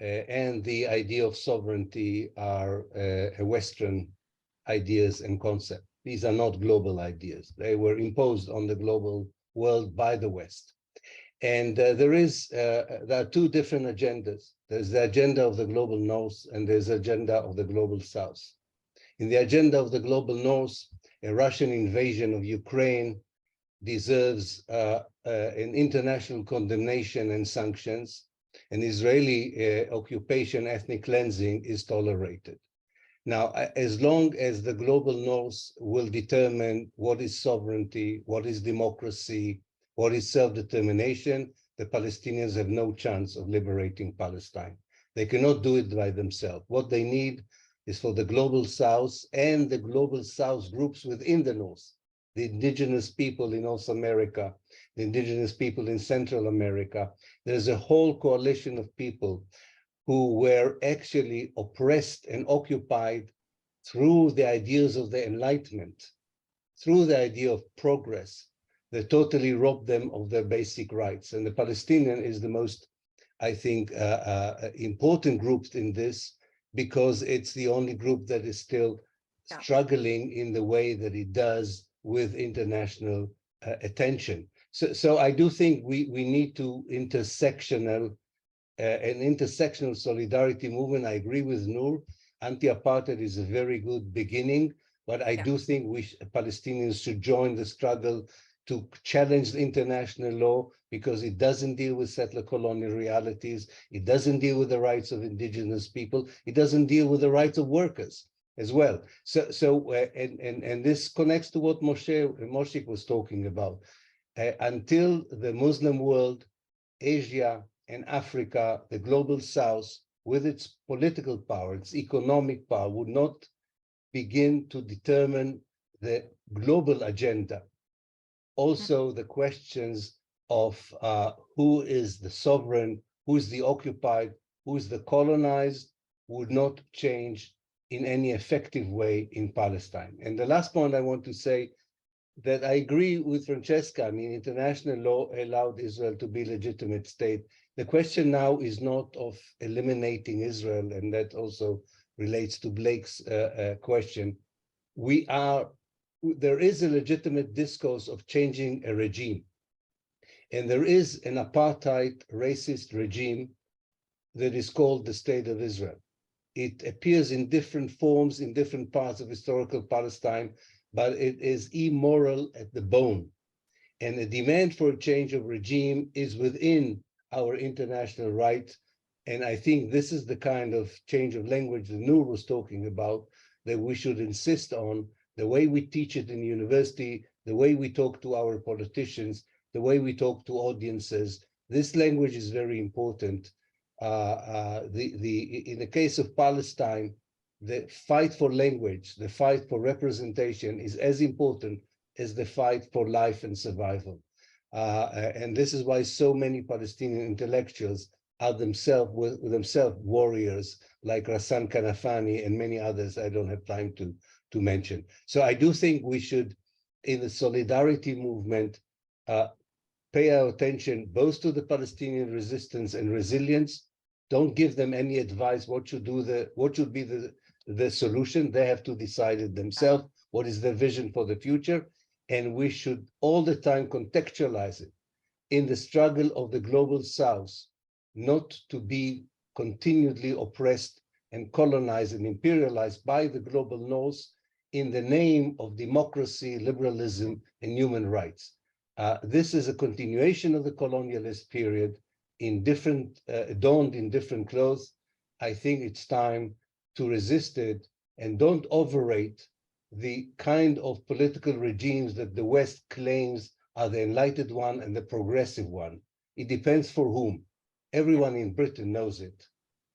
and the idea of sovereignty are Western ideas and concepts. These are not global ideas. They were imposed on the global world by the West. And there are two different agendas. There's the agenda of the global North, and there's the agenda of the global South. In the agenda of the global North, a Russian invasion of Ukraine deserves an international condemnation and sanctions. An Israeli occupation, ethnic cleansing is tolerated. Now, as long as the global North will determine what is sovereignty, what is democracy, what is self-determination, the Palestinians have no chance of liberating Palestine. They cannot do it by themselves. What they need is for the global South and the global South groups within the North, the indigenous people in North America, the indigenous people in Central America. There's a whole coalition of people who were actually oppressed and occupied through the ideas of the Enlightenment, through the idea of progress, that totally robbed them of their basic rights. And the Palestinian is the most, I think, important group in this, because it's the only group that is still struggling in the way that it does with international attention. So I do think we need to an intersectional solidarity movement. I agree with Noor. Anti-apartheid is a very good beginning, but I do think Palestinians should join the struggle to challenge the international law, because it doesn't deal with settler colonial realities. It doesn't deal with the rights of indigenous people. It doesn't deal with the rights of workers as well. And this connects to what Moshe was talking about. Until the Muslim world, Asia and Africa, the global South, with its political power, its economic power, would not begin to determine the global agenda. Also, the questions of who is the sovereign, who is the occupied, who is the colonized, would not change in any effective way in Palestine. And the last point I want to say, that I agree with Francesca. I mean, international law allowed Israel to be a legitimate state. The question now is not of eliminating Israel, and that also relates to Blake's question. There is a legitimate discourse of changing a regime. And there is an apartheid racist regime that is called the State of Israel. It appears in different forms in different parts of historical Palestine, but it is immoral at the bone. And the demand for a change of regime is within our international right. And I think this is the kind of change of language that Noor was talking about, that we should insist on, the way we teach it in university, the way we talk to our politicians, the way we talk to audiences. This language is very important. In the case of Palestine, the fight for language, the fight for representation is as important as the fight for life and survival. And this is why so many Palestinian intellectuals are themselves warriors, like Ghassan Kanafani and many others I don't have time to mention. So I do think we should, in the solidarity movement, pay our attention both to the Palestinian resistance and resilience. Don't give them any advice what should be the solution. They have to decide it themselves. What is their vision for the future? And we should all the time contextualize it in the struggle of the global South, not to be continually oppressed and colonized and imperialized by the global North in the name of democracy, liberalism, and human rights. This is a continuation of the colonialist period in different, donned in different clothes. I think it's time to resist it, and don't overrate the kind of political regimes that the West claims are the enlightened one and the progressive one. It depends for whom. Everyone in Britain knows it,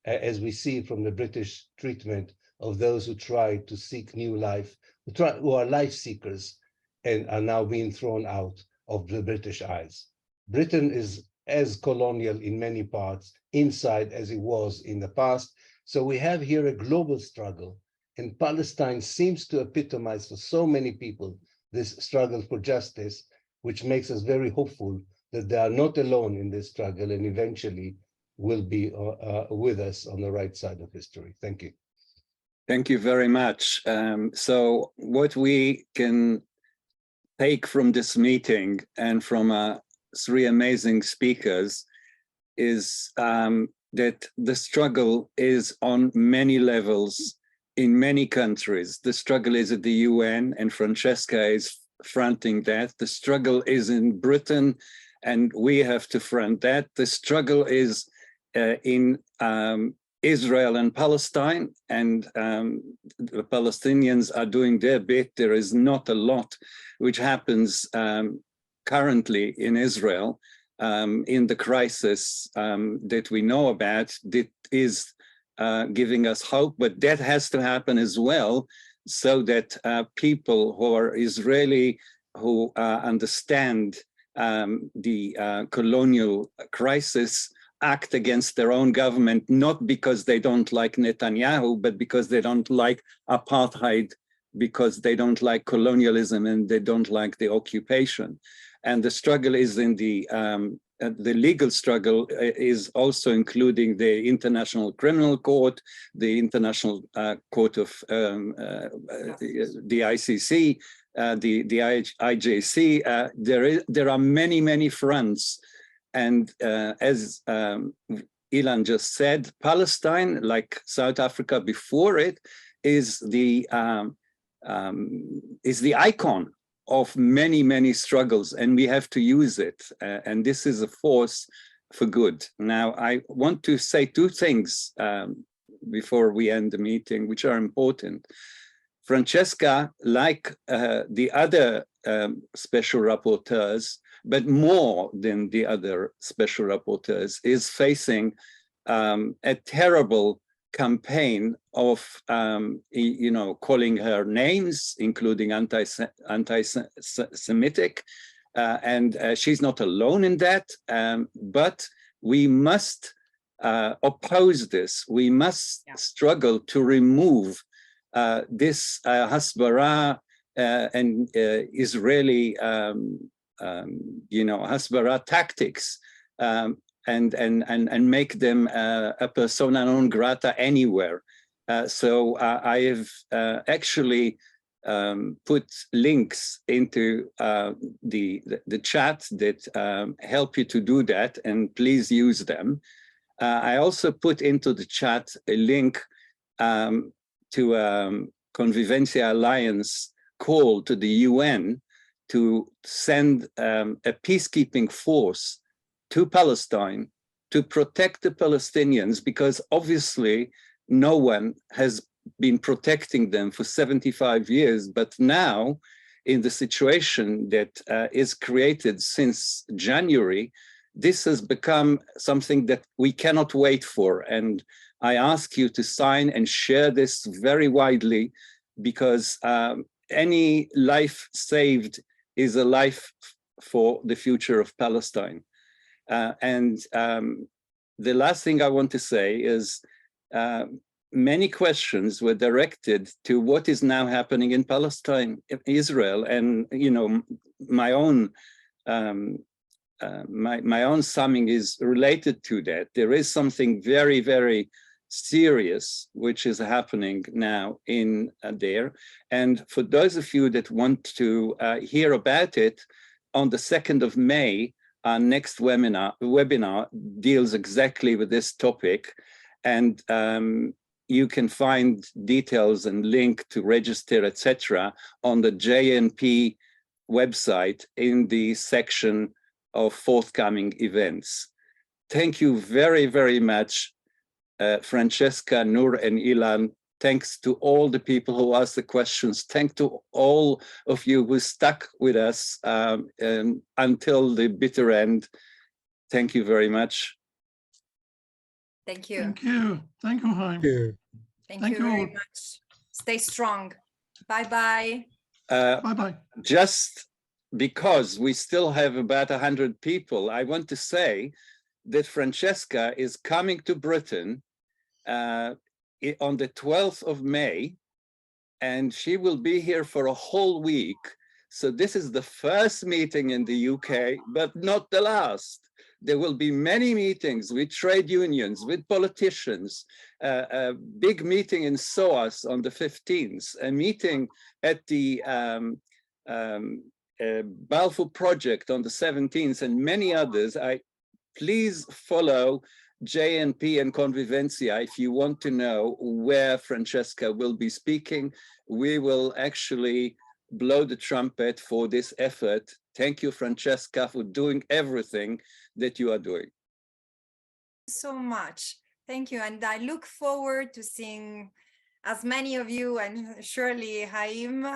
as we see from the British treatment of those who try to seek new life, who are life seekers and are now being thrown out of the British Isles. Britain is as colonial in many parts inside as it was in the past. So we have here a global struggle, and Palestine seems to epitomize for so many people this struggle for justice, which makes us very hopeful that they are not alone in this struggle and eventually will be with us on the right side of history. Thank you. Thank you very much. So what we can take from this meeting and from three amazing speakers is that the struggle is on many levels in many countries. The struggle is at the UN, and Francesca is fronting that. The struggle is in Britain, and we have to front that. The struggle is in Israel and Palestine, and the Palestinians are doing their bit. There is not a lot which happens currently in Israel in the crisis that we know about that is giving us hope, but that has to happen as well, so that people who are Israeli, who understand the colonial crisis, act against their own government, not because they don't like Netanyahu, but because they don't like apartheid, because they don't like colonialism and they don't like the occupation. And the struggle is in the legal struggle is also including the International Criminal Court, the International Court of the ICC, the IJC. There are many, many fronts. And as Ilan just said, Palestine, like South Africa before it, is the icon of many, many struggles, and we have to use it. And this is a force for good. Now, I want to say two things before we end the meeting, which are important. Francesca, like the other special rapporteurs, but more than the other special rapporteurs, is facing a terrible campaign of, calling her names, including anti-Semitic, and she's not alone in that, but we must oppose this. We must struggle to remove this hasbara and Israeli, hasbara tactics, and make them a persona non grata anywhere. So I have actually put links into the chat that help you to do that, and please use them. I also put into the chat a link to Convivencia Alliance call to the UN to send a peacekeeping force to Palestine to protect the Palestinians, because obviously no one has been protecting them for 75 years. But now, in the situation that is created since January, this has become something that we cannot wait for. And I ask you to sign and share this very widely, because any life saved is a life for the future of Palestine. The last thing I want to say is many questions were directed to what is now happening in Palestine, Israel, and my own my own summing is related to that. There is something very, very serious which is happening now in there. And for those of you that want to hear about it, on the 2nd of May, our next webinar deals exactly with this topic. And you can find details and link to register, etc., on the JNP website in the section of forthcoming events. Thank you very, very much, Francesca, Nur, and Ilan. Thanks to all the people who asked the questions. Thanks to all of you who stuck with us until the bitter end. Thank you very much. Thank you. Thank you. Thank you, Haim. Thank you very much. Stay strong. Bye-bye. Bye-bye. Just because we still have about 100 people, I want to say that Francesca is coming to Britain on the 12th of May, and she will be here for a whole week. So this is the first meeting in the UK, but not the last. There will be many meetings with trade unions, with politicians, a big meeting in SOAS on the 15th, a meeting at the Balfour Project on the 17th, and many others. Please follow JNP and Convivencia if you want to know where Francesca will be speaking. We will actually blow the trumpet for this effort. Thank you, Francesca, for doing everything that you are doing. So much. Thank you. And I look forward to seeing as many of you, and surely Haim,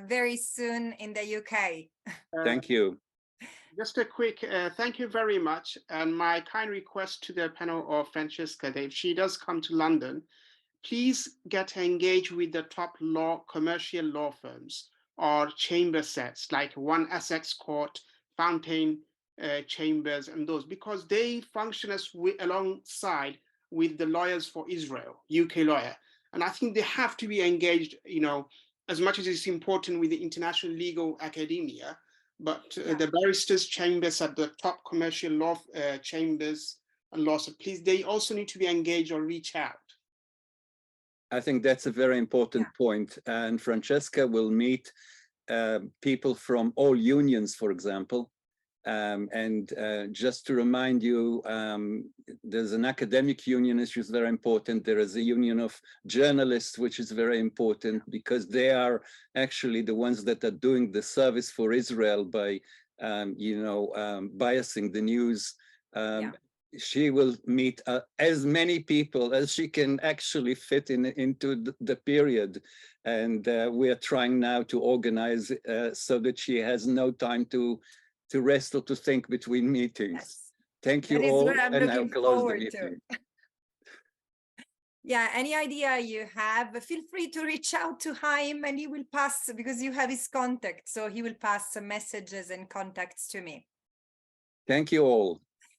very soon in the UK. Thank you. Just a quick thank you very much. And my kind request to the panel of Francesca, that if she does come to London, please get her engaged with the top commercial law firms or chamber sets like One Essex Court, Fountain Chambers, and those, because they function as alongside with the lawyers for Israel, UK lawyer. And I think they have to be engaged, as much as it's important with the international legal academia, but the barristers' chambers at the top commercial law chambers and law, so please, they also need to be engaged or reach out. I think that's a very important point. And Francesca will meet people from all unions, for example. Just to remind you, there's an academic union, which is very important. There is a union of journalists, which is very important, because they are actually the ones that are doing the service for Israel by, biasing the news. She will meet as many people as she can actually fit into the period. And we are trying now to organize so that she has no time to rest or to think between meetings. Yes. Thank you all, and I'll close the meeting. Yeah, any idea you have, feel free to reach out to Haim, and he will pass, because you have his contact, so he will pass some messages and contacts to me. Thank you all.